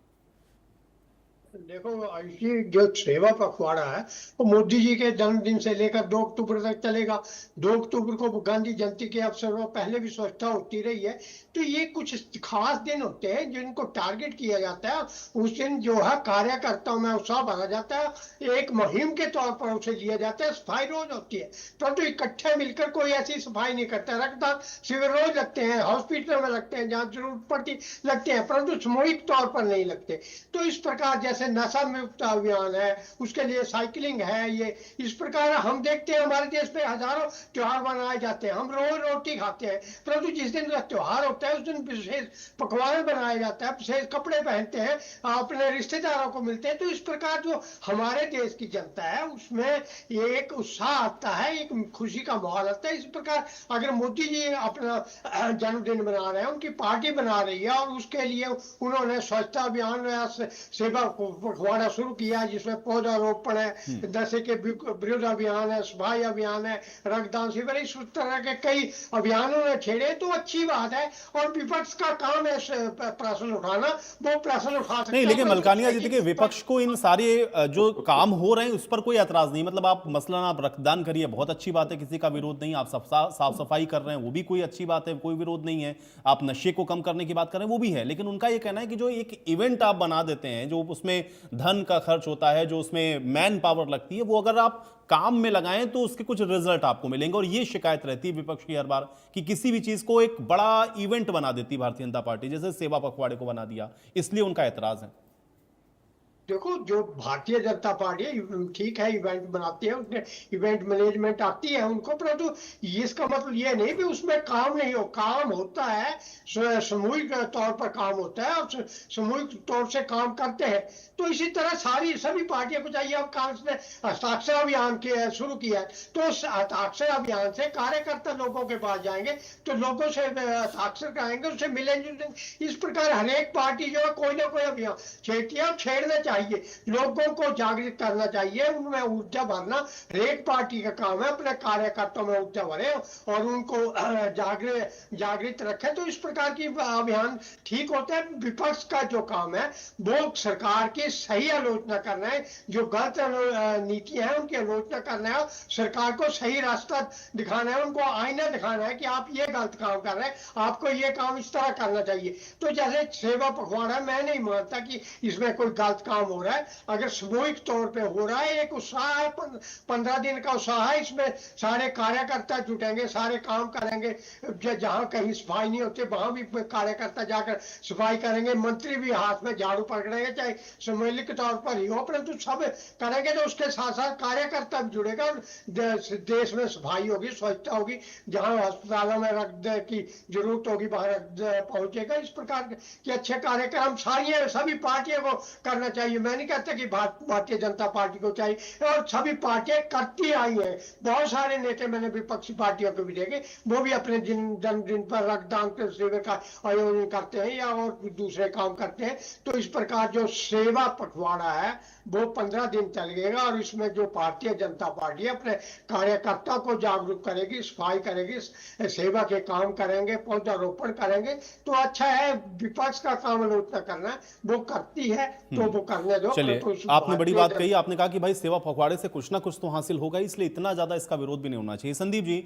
देखो, ये जो सेवा पखवाड़ा है वो मोदी जी के जन्मदिन से लेकर 2 अक्टूबर तक चलेगा। 2 अक्टूबर को गांधी जयंती के अवसर पर पहले भी स्वच्छता होती रही है, तो ये कुछ खास दिन होते हैं जिनको टारगेट किया जाता है। उस दिन जो है कार्यकर्ताओं में उत्साह भरा जाता है, एक मुहिम के तौर पर उसे लिया जाता है। सफाई रोज होती है, परंतु इकट्ठे मिलकर कोई ऐसी सफाई नहीं करता। रक्तदान शिविर रोज लगते हैं, हॉस्पिटल में लगते हैं, जहाँ जरूरत पड़ती लगते हैं, परंतु सामूहिक तौर पर नहीं लगते। तो इस प्रकार जैसे नशा मुक्त अभियान है, उसके लिए साइकिलिंग है, ये इस प्रकार हम देखते हैं हमारे देश में हजारों त्योहार मनाए जाते हैं। हम रोज रोटी खाते हैं, परंतु जिस दिन का त्योहार होता है उस दिन विशेष पकवान बनाया जाता है, विशेष कपड़े पहनते हैं, अपने रिश्तेदारों को मिलते हैं। तो इस प्रकार जो हमारे देश की जनता है उसमें एक उत्साह आता है, एक खुशी का माहौल आता है। इस प्रकार अगर मोदी जी अपना जन्मदिन मना रहे हैं, उनकी पार्टी बना रही है, और उसके लिए उन्होंने स्वच्छता अभियान या सेवा पखवाड़ा शुरू किया, जिसमें पौधारोपण है, नशे के विरुद्ध अभियान है, सफाई अभियान है, रक्तदान शिविर, इस तरह के कई अभियानों ने छेड़े, तो अच्छी बात है। और विपक्ष का काम है प्रश्न उठाना, वो प्रश्न उठा सकते नहीं, लेकिन मलकानिया जी देखिए, विपक्ष को इन सारे जो काम हो रहे हैं उस पर कोई एतराज नहीं। मतलब आप मसलन आप रक्तदान करिए, बहुत अच्छी बात है, किसी का विरोध नहीं। आप साफ सफाई कर रहे हैं, वो भी कोई अच्छी बात है, कोई विरोध नहीं है। आप नशे को कम करने की बात कर रहे हैं, वो भी है। लेकिन उनका ये कहना है कि जो एक इवेंट आप बना देते हैं, जो उसमें धन का खर्च होता है, जो उसमें मैन पावर लगती है, वो अगर आप काम में लगाएं तो उसके कुछ रिजल्ट आपको मिलेंगे। और ये शिकायत रहती है विपक्ष की हर बार कि किसी भी चीज को एक बड़ा इवेंट बना देती भारतीय जनता पार्टी, जैसे सेवा पखवाड़े को बना दिया, इसलिए उनका एतराज है। देखो, जो भारतीय जनता पार्टी ठीक है, इवेंट बनाती है, उसमें इवेंट मैनेजमेंट आती है उनको, परंतु इसका मतलब ये नहीं कि उसमें काम नहीं हो। काम होता है, सामूहिक तौर पर काम होता है, और सामूहिक तौर से काम करते हैं। तो इसी तरह सभी पार्टियों को चाहिए। अब कांग्रेस ने हस्ताक्षर अभियान शुरू किया है, तो हस्ताक्षर अभियान से कार्यकर्ता लोगों के पास जाएंगे, तो लोगों से हस्ताक्षर कराएंगे, उससे मिलेंगे। इस प्रकार हर एक पार्टी जो है कोई ना कोई अभियान छेड़ती है और छेड़ना चाहिए, लोगों को जागृत करना चाहिए, उनमें ऊर्जा भरना हर एक पार्टी का काम है। अपने कार्यकर्ताओं में ऊर्जा भरे और उनको जागृत रखे, तो इस प्रकार की अभियान ठीक होता है। विपक्ष का जो काम है वो सरकार की सही आलोचना करना है, जो गलत नीतियां हैं उनकी आलोचना करना है, सरकार को सही रास्ता दिखाना है, उनको आईना दिखाना है कि आप ये गलत काम कर रहे हैं, आपको ये काम इस तरह करना चाहिए। तो जैसे सेवा पखवाड़ा, मैं नहीं मानता कि इसमें कोई गलत काम हो रहा है। अगर सामूहिक तौर पे हो रहा है, एक उत्साह है, 15 दिन का उत्साह है, इसमें सारे कार्यकर्ता जुटेंगे, सारे काम करेंगे। जहां कहीं सफाई नहीं होती वहां भी कार्यकर्ता जाकर सफाई करेंगे, मंत्री भी हाथ में झाड़ू पकड़ेंगे, चाहे सम्मिलित तौर पर ही हो, परंतु सब करेंगे। तो उसके साथ साथ कार्यकर्ता भी जुड़ेगा और देश में सफाई होगी, स्वच्छता होगी, जहां अस्पतालों में रक्त की जरूरत होगी वहां रक्त पहुंचेगा। इस प्रकार के अच्छे कार्यक्रम सभी पार्टियों को करना चाहिए। मैं नहीं कहता कि भारतीय जनता पार्टी को चाहिए, और सभी पार्टियां करती आई है। बहुत सारे नेता मैंने विपक्षी पार्टियों को भी देखे, वो भी अपने जन्मदिन पर रक्तदान के शिविर का आयोजन करते हैं या और दूसरे काम करते हैं। तो इस प्रकार जो सेवा पखवाड़ा है वो 15 दिन चलेगा, और इसमें जो भारतीय जनता पार्टी अपने कार्यकर्ता को जागरूक करेगी, सफाई करेगी, सेवा के काम करेंगे, पौधारोपण करेंगे, तो अच्छा है। विपक्ष का काम आलोचना करना वो करती है, तो वो करने दो। चलिए, तो आपने बड़ी बात कही, आपने कहा कि भाई सेवा पखवाड़े से कुछ ना कुछ तो हासिल होगा, इसलिए इतना ज्यादा इसका विरोध भी नहीं होना चाहिए। संदीप जी,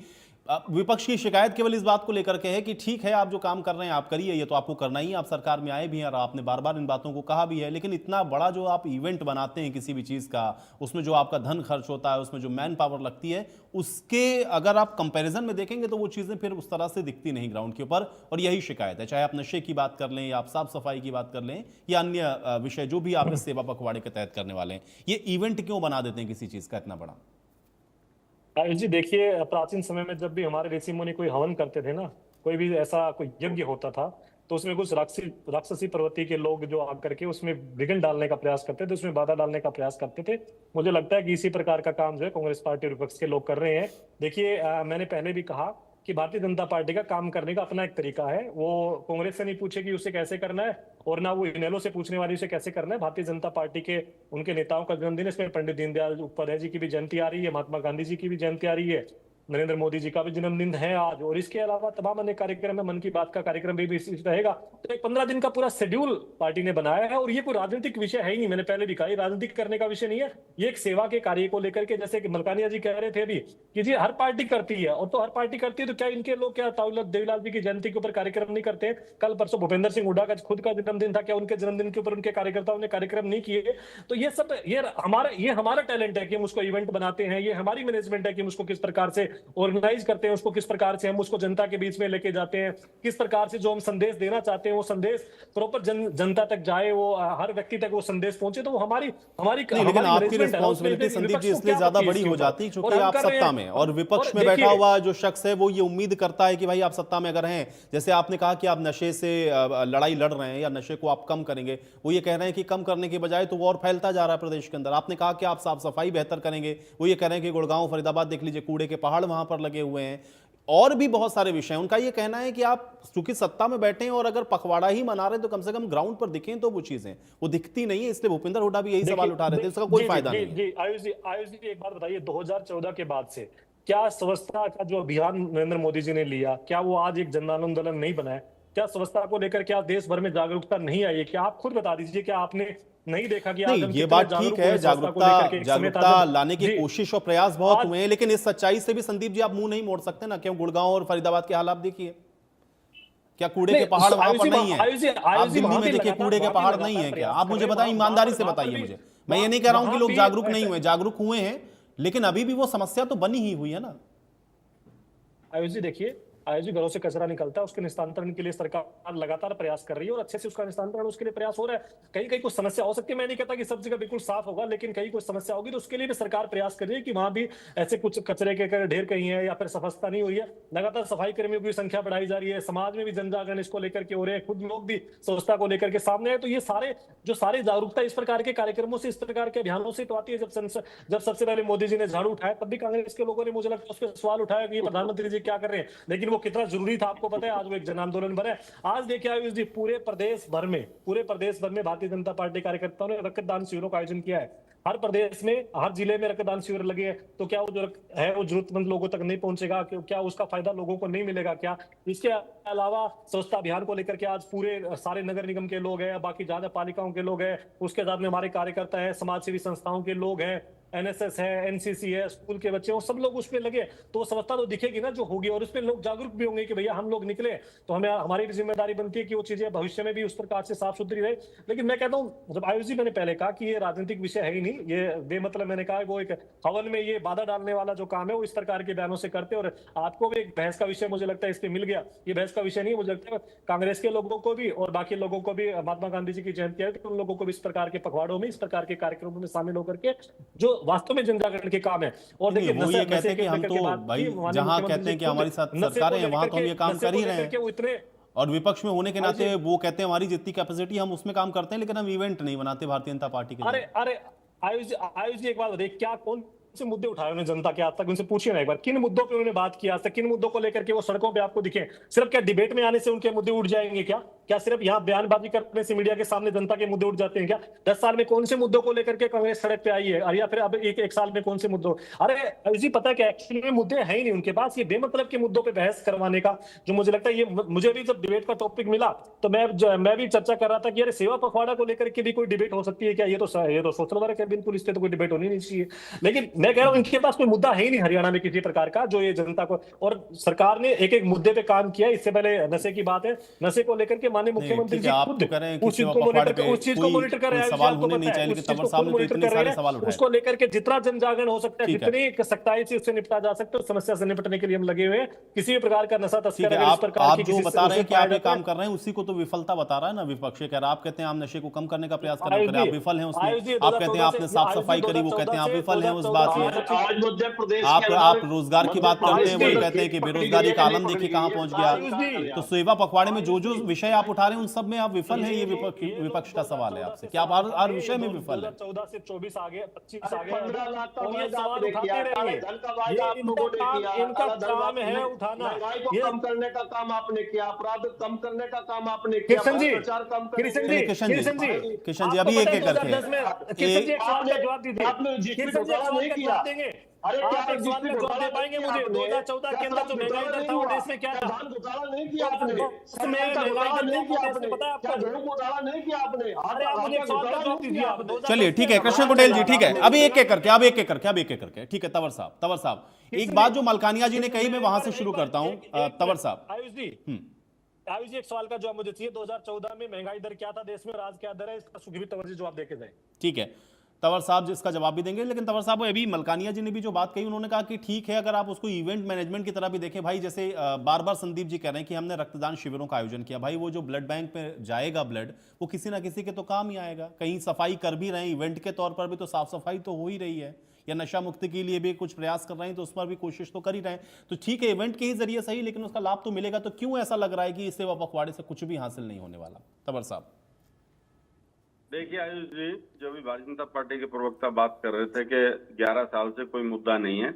विपक्ष की शिकायत केवल इस बात को लेकर के है कि ठीक है आप जो काम कर रहे हैं आप करिए, ये तो आपको करना ही है, आप सरकार में आए भी हैं और आपने बार बार इन बातों को कहा भी है, लेकिन इतना बड़ा जो आप इवेंट बनाते हैं किसी भी चीज का, उसमें जो आपका धन खर्च होता है, उसमें जो मैन पावर लगती है, उसके अगर आप कंपैरिजन में देखेंगे तो वो चीजें फिर उस तरह से दिखती नहीं ग्राउंड के ऊपर। और यही शिकायत है, चाहे आप नशे की बात कर लें या आप साफ सफाई की बात कर लें या अन्य विषय जो भी आप इस सेवा पखवाड़े के तहत करने वाले हैं, ये इवेंट क्यों बना देते हैं किसी चीज का इतना बड़ा? आयुष जी देखिए, प्राचीन समय में जब भी हमारे ऋषि मुनि कोई हवन करते थे ना, कोई भी ऐसा कोई यज्ञ होता था, तो उसमें कुछ राक्षसी प्रवृत्ति के लोग जो आकर के उसमें विघ्न डालने का प्रयास करते थे, उसमें बाधा डालने का प्रयास करते थे। मुझे लगता है कि इसी प्रकार का काम जो है कांग्रेस पार्टी और विपक्ष के लोग कर रहे हैं। देखिए, मैंने पहले भी कहा कि भारतीय जनता पार्टी का काम करने का अपना एक तरीका है। वो कांग्रेस से नहीं पूछे कि उसे कैसे करना है, और ना वो इनेलो से पूछने वाली उसे कैसे करना है। भारतीय जनता पार्टी के उनके नेताओं का जन्मदिन है, इसमें पंडित दीनदयाल उपाध्याय जी की भी जयंती आ रही है, महात्मा गांधी जी की भी जयंती आ रही है, नरेंद्र मोदी जी का भी जन्मदिन है आज, और इसके अलावा तमाम अन्य कार्यक्रम है, मन की बात का कार्यक्रम भी इसी रहेगा। तो एक 15 दिन का पूरा शेड्यूल पार्टी ने बनाया है, और ये कोई राजनीतिक विषय है ही नहीं। मैंने पहले भी कहा, ये राजनीतिक करने का विषय नहीं है, ये एक सेवा के कार्य को लेकर के, जैसे कि मलकानिया जी कह रहे थे अभी कि जी हर पार्टी करती है, और तो हर पार्टी करती है, तो क्या इनके लोग क्या देवीलाल जी की जयंती के ऊपर कार्यक्रम नहीं करते? कल परसों भूपेंद्र सिंह हुड्डा का खुद का जन्मदिन था, क्या उनके जन्मदिन के ऊपर उनके कार्यकर्ताओं ने कार्यक्रम नहीं किए? तो ये सब ये हमारा टैलेंट है कि हम उसको इवेंट बनाते हैं, ये हमारी मैनेजमेंट है कि हम उसको किस प्रकार से ऑर्गेनाइज करते हैं, उसको किस प्रकार से हम उसको जनता के बीच में लेके जाते हैं, किस प्रकार से जो हम संदेश देना चाहते हैं वो संदेश प्रॉपर जनता तक जाए, वो हर व्यक्ति तक वो संदेश पहुंचे। तो वो हमारी लेकिन आपकी रिस्पॉन्सिबिलिटी संदीप जी इसलिए ज्यादा बड़ी हो जाती है क्योंकि आप सत्ता में, और विपक्ष में बैठा हुआ जो शख्स है वो ये उम्मीद करता है कि भाई आप सत्ता में अगर हैं, जैसे आपने कहा कि आप नशे से लड़ाई लड़ रहे हैं या नशे को आप कम करेंगे, वो ये कह रहे हैं कि कम करने की बजाय तो वो और फैलता जा रहा है प्रदेश के अंदर। आपने कहा कि आप साफ सफाई बेहतर करेंगे, वो ये कह रहे हैं कि गुड़गांव फरीदाबाद देख लीजिए, कूड़े के पहाड़ वहां पर लगे हुए हैं, और भी बहुत सारे विषय। उनका ये कहना है कि आप चूंकि सत्ता में बैठे हैं और अगर पखवाड़ा ही मना रहे हैं तो कम से कम ग्राउंड पर दिखें, तो वो चीजें वो दिखती नहीं है। इसलिए भूपेंद्र हुड्डा भी यही सवाल उठा रहे थे, इसका कोई फायदा नहीं है। आयुष जी एक बात बताइए, 2014 के बाद से क्या स्वच्छता का जो अभियान नरेंद्र मोदी जी ने लिया, क्या वो आज एक जन आंदोलन नहीं बना है? क्या स्वच्छता को लेकर क्या देश भर में जागरूकता नहीं आई है? क्या आप खुद बता दीजिए, क्या आपने नहीं देखा कि नहीं, ये बात ठीक है, जागरूकता लाने की कोशिश और प्रयास बहुत हुए हैं, लेकिन इस सच्चाई से भी संदीप जी आप मुंह नहीं मोड़ सकते ना। क्यों गुड़गांव और फरीदाबाद के हालात देखिए, क्या कूड़े के पहाड़ वहां पर नहीं है? आप दिल्ली में देखिए, कूड़े के पहाड़ नहीं है क्या? आप मुझे बताइए, ईमानदारी से बताइए मुझे। मैं ये नहीं कह रहा हूं कि लोग जागरूक नहीं हुए, जागरूक हुए हैं, लेकिन अभी भी वो समस्या तो बनी ही हुई है ना। आयुष जी देखिए, आयुष जी घरों से कचरा निकलता है, उसके निस्तारण के लिए सरकार लगातार प्रयास कर रही है, और अच्छे से उसका निस्तारण उसके लिए प्रयास हो रहा है। कहीं कहीं कुछ समस्या हो सकती है, मैं नहीं कहता कि सब जगह बिल्कुल साफ होगा, लेकिन कहीं कुछ समस्या होगी तो उसके लिए भी सरकार प्रयास कर रही है कि वहां भी ऐसे कुछ कचरे के ढेर कहीं है या फिर स्वच्छता नहीं हुई है। लगातार सफाई कर्मियों की संख्या बढ़ाई जा रही है, समाज में भी जन जागरण इसको लेकर के हो रहे हैं, खुद लोग भी स्वच्छता को लेकर के सामने आए। तो ये सारे जागरूकता इस प्रकार के कार्यक्रमों से, इस प्रकार के अभियानों से तो आती है। जब सबसे पहले मोदी जी ने झाड़ू उठाया, तब भी कांग्रेस के लोगों ने मुझे लगता है उस पर सवाल उठाया कि ये प्रधानमंत्री जी क्या कर रहे हैं, लेकिन वो वो कितना जरूरी था आपको पता है, आज वो एक जन आंदोलन बना है। आज देखिए आयुष जी, पूरे प्रदेश भर में भारतीय जनता पार्टी कार्यकर्ताओं ने रक्तदान शिविरों का आयोजन किया है। हर प्रदेश में, हर जिले में रक्तदान शिविर लगे हैं। तो क्या वो जो है वो जरूरतमंद लोगों तक नहीं पहुंचेगा? क्या उसका फायदा लोगों को नहीं मिलेगा क्या? इसके अलावा स्वच्छता अभियान को लेकर के आज पूरे सारे नगर निगम के लोग हैं, बाकी ज्यादा पालिकाओं के लोग हैं, उसके साथ में हमारे कार्यकर्ता है, समाज सेवी संस्थाओं के लोग हैं, एनएसएस है, एनसीसी है, स्कूल के बच्चे, वो सब लोग उसमें लगे। तो स्वच्छता तो दिखेगी ना जो होगी, और उसमें लोग जागरूक भी होंगे कि भैया हम लोग निकले तो हमें, हमारी भी जिम्मेदारी बनती है कि वो चीजें भविष्य में भी उस प्रकार से साफ सुथरी रहे। लेकिन मैं कहता हूँ, जब आयुष जी मैंने पहले कहा कि ये राजनीतिक विषय है ही नहीं, ये बेमतलब, मैंने कहा वो एक हवन में ये बाधा डालने वाला जो काम है वो इस प्रकार के बयानों से करते। और आपको भी एक बहस का विषय मुझे लगता है इस पे मिल गया। ये बहस का विषय नहीं, मुझे लगता है कांग्रेस के लोगों को भी और बाकी लोगों को भी, महात्मा गांधी जी की जयंती है तो उन लोगों को भी इस प्रकार के पखवाड़ों में, इस प्रकार के कार्यक्रमों में शामिल होकर के जो वास्तव में जनजागरण के काम है। और देखिए वो ये कहते हैं कि हम तो भाई जहां कहते हैं कि हमारी साथ सरकारें हैं वहां तो हम ये काम कर ही रहे हैं, और विपक्ष में होने के नाते वो कहते हैं हमारी जितनी कैपेसिटी हम उसमें काम करते हैं, लेकिन हम इवेंट नहीं बनाते भारतीय जनता पार्टी के। अरे आयुष जी एक बात बताइए, क्या कौन से मुद्दे उठाए उन्होंने जनता के आज तक? उनसे पूछिए ना एक बार, किन मुद्दों पे उन्होंने बात किया आज तक? किन मुद्दों को लेकर के वो सड़कों पे आपको दिखे? सिर्फ क्या डिबेट में आने से उनके मुद्दे उठ जाएंगे क्या? क्या सिर्फ यहाँ बयानबाजी करने से मीडिया के सामने जनता के मुद्दे उठ जाते हैं क्या? 10 साल में कौन से मुद्दों को लेकर के कांग्रेस सड़क पे आई है? या फिर अब एक साल में कौन से मुद्दों? अरे जी पता है क्या, एक्चुअली में मुद्दे है ही नहीं उनके पास। ये बेमतलब के मुद्दों पे बहस करवाने का जो मुझे लगता है, ये मुझे भी जब डिबेट का टॉपिक मिला तो मैं भी चर्चा कर रहा था कि अरे सेवा पखवाड़ा को लेकर के भी कोई डिबेट हो सकती है क्या? ये तो सोचने वाला है, बिल्कुल इस पे तो कोई डिबेट होनी नहीं चाहिए। लेकिन मैं कह रहा हूँ इनके पास कोई मुद्दा है ही नहीं हरियाणा में किसी प्रकार का जो ये जनता को, और सरकार ने एक एक मुद्दे पे काम किया। इससे पहले नशे की बात है, नशे को लेकर के माननीय मुख्यमंत्री जी आप तो कह रहे हैं कि सेवा पखवाड़े पे उस चीज को मॉनिटर कर रहे हैं, सवाल होने नहीं चाहिए, लेकिन तंवर साहब ने तो इतने सारे सवाल उठाए। उसको लेकर के जितना जन जागरण हो सकता है, जितनी सख्ताई से उससे निपटा जा सकता है, उस समस्या से निपटने के लिए हम लगे हुए हैं। किसी भी प्रकार का नशा तस्कर अगर इस प्रकार आप जो बता रहे हैं कि आप ये काम कर रहे हैं, उसी को तो विफलता बता रहा है ना विपक्ष। कह रहा है आप कहते हैं आप नशे को कम करने का प्रयास कर रहे हैं, आप विफल हैं उसमें। आप कहते हैं आपने साफ सफाई करी, वो कहते हैं आप विफल हैं उस बात में। आप रोजगार की बात करते हैं, वो कहते हैं कि बेरोजगारी का आलम देखिए कहां पहुंच गया। तो सेवा पखवाड़े में जो जो विषय आप उठा रहे हैं उन सब में आप विफल हैं, ये विपक्ष का सवाल है आपसे। क्या आप हर विषय में विफल है? 14 से 24 आ गए, 25 आ गए, 15 लाख का और ये वायदा सवाल आपने उठाते किया, रहेंगे। धन का वायदा आप लोगों ने किया, इनका काला धन काम है आपने- उठाना। महंगाई को ये कम करने का काम आपने किया, अपराध कम करने का काम आपने किया, किशन जी, भ्रष्टाचार कम करने किशन का- जी, किशन जी, किशन जी अभी आपको एक पता एक है करके 2010 में किशन जी एक सवाल का जवाब दीजिए। आपने रजिस्ट्री किशन जी एक घोटाला सवाल नहीं का किया। जवाब देंगे? अरे क्या आप एक सवाल का जवाब दे पाएंगे मुझे? 2014 के अंदर जो महंगाई दर था वो देश में क्या था? धान घोटाला नहीं किया आपने, उसमें सरकार का महंगाई घोटाला दर नहीं किया देश आपने, में पता है क्या आपको? गेहूं घोटाला नहीं किया आपने? अरे आप मुझे एक सवाल का जवाब दीजिए आप। चलिए ठीक है कृष्ण गुडेल जी, ठीक है, अभी एक एक करके, अब एक एक करके, ठीक है। तंवर साहब एक बात जो मलकानिया जी ने कही, मैं वहां से शुरू करता हूं। तंवर साहब, आयुष जी एक सवाल का जवाब मुझे चाहिए। 2014 में महंगाई दर क्या था देश में और आज क्या दर है? इसका सुखबीर तंवर जी जवाब देके जाए। ठीक है, तंवर साहब जिसका जवाब भी देंगे, लेकिन तंवर साहब अभी मलकानिया जी ने भी जो बात कही, उन्होंने कहा कि ठीक है अगर आप उसको इवेंट मैनेजमेंट की तरह भी देखें भाई, जैसे बार बार संदीप जी कह रहे हैं कि हमने रक्तदान शिविरों का आयोजन किया, भाई वो जो ब्लड बैंक पे जाएगा ब्लड, वो किसी ना किसी के तो काम ही आएगा। कहीं सफाई कर भी रहे हैं, इवेंट के तौर पर भी तो साफ सफाई तो हो ही रही है, या नशा मुक्ति के लिए भी कुछ प्रयास कर रहे हैं तो उस पर भी कोशिश तो कर ही रहे हैं। तो ठीक है इवेंट के ही जरिए सही, लेकिन उसका लाभ तो मिलेगा। तो क्यों ऐसा लग रहा है कि इस सेवा पखवाड़े से कुछ भी हासिल नहीं होने वाला? तंवर साहब देखिए आयुष जी, जो भी भारतीय जनता पार्टी के प्रवक्ता बात कर रहे थे कि 11 साल से कोई मुद्दा नहीं है,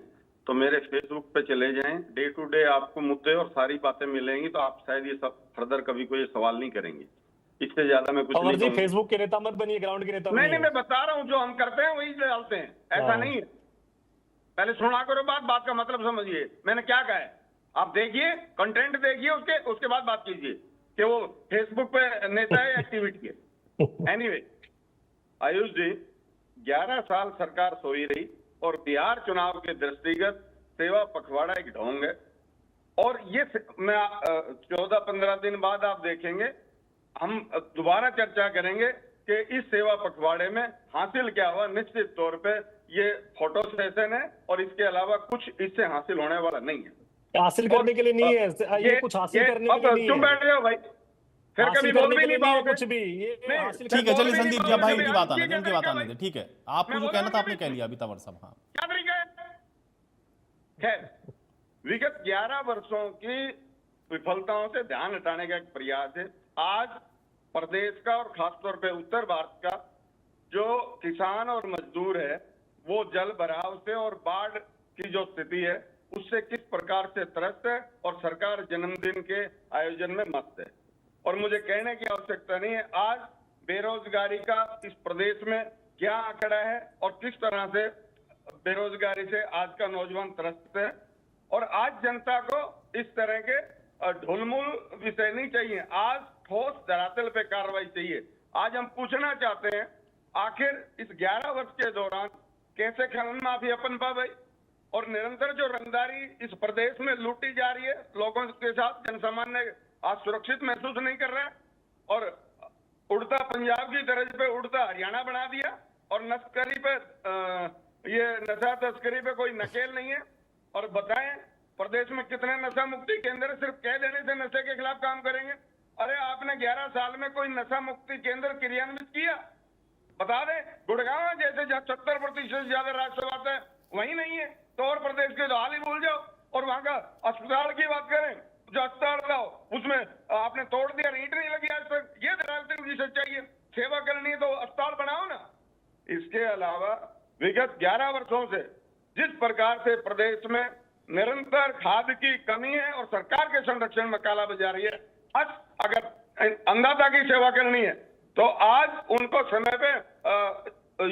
तो मेरे फेसबुक पे चले जाएं, डे टू डे आपको मुद्दे और सारी बातें मिलेंगी, तो आप शायद ये सब फर्दर कभी कोई सवाल नहीं करेंगे। इससे ज्यादा मैं कुछ नहीं कहूंगा। फेसबुक के नेता मत बनिए, ग्राउंड के नेता नहीं, मैं बता रहा हूँ जो हम करते हैं वही डालते हैं, ऐसा नहीं है। पहले सुना करो बात का मतलब समझिए मैंने क्या कहा है। आप देखिए, कंटेंट देखिए, उसके बाद बात कीजिए कि वो फेसबुक पे नेता है एक्टिविटी है। एनीवे आयुष जी, 11 साल सरकार सोई रही और बिहार चुनाव के दृष्टिगत सेवा पखवाड़ा एक ढोंग है। और ये मैं 14-15 दिन बाद आप देखेंगे, हम दोबारा चर्चा करेंगे कि इस सेवा पखवाड़े में हासिल क्या हुआ। निश्चित तौर पे ये फोटो सेशन है और इसके अलावा कुछ इससे हासिल होने वाला नहीं है। हासिल करने के लिए नहीं है ये कुछ हासिल करने के लिए नहीं है। तुम बैठ जाओ भाई, फिर कभी बोल भी नहीं पाओगे कुछ भी। ये ठीक है, चलिए संदीप जी भाई उनकी बात आने दें, ठीक है। आपको जो कहना था आपने कह लिया अभी तंवर साहब। हाँ, क्या तरीका है? खैर, विगत 11 वर्षों की विफलताओं से ध्यान हटाने का एक प्रयास है। आज प्रदेश का और खासतौर पे उत्तर भारत का जो किसान और मजदूर है, वो जल भराव से और बाढ़ की जो स्थिति है उससे किस प्रकार से त्रस्त है और सरकार जन्मदिन के आयोजन में मस्त है। और मुझे कहने की आवश्यकता नहीं है आज बेरोजगारी का इस प्रदेश में क्या आंकड़ा है और किस तरह से बेरोजगारी से आज का नौजवान त्रस्त है। और आज जनता को इस तरह के ढुलमुल विषय नहीं चाहिए, आज ठोस धरातल पे कार्रवाई चाहिए। आज हम पूछना चाहते हैं आखिर इस 11 वर्ष के दौरान कैसे खनन माफिया पनपा भाई और निरंतर जो रंगदारी इस प्रदेश में लूटी जा रही है, लोगों के साथ जनसामान्य आज सुरक्षित महसूस नहीं कर रहा है। और उड़ता पंजाब की तर्ज पे उड़ता हरियाणा बना दिया और नस्करी पे ये नशा तस्करी पे कोई नकेल नहीं है। और बताएं प्रदेश में कितने नशा मुक्ति केंद्र सिर्फ कह देने से नशे के खिलाफ काम करेंगे। अरे आपने 11 साल में कोई नशा मुक्ति केंद्र क्रियान्वित किया? बता दें। गुड़गांव जैसे जहाँ 70% से ज्यादा राजस्व है वही नहीं है, तो और प्रदेश के तो हाल ही भूल जाओ। और वहां का अस्पताल की बात करें, जो अस्पताल लाओ उसमें आपने तोड़ दिया, ईंट नहीं लगी आज तक। ये धरातल की सच्चाई है। सेवा करनी है तो अस्पताल बनाओ ना। इसके अलावा विगत 11 वर्षों से जिस प्रकार से प्रदेश में निरंतर खाद की कमी है और सरकार के संरक्षण में कालाबाजारी है, आज अगर अन्नदाता की सेवा करनी है तो आज उनको समय पे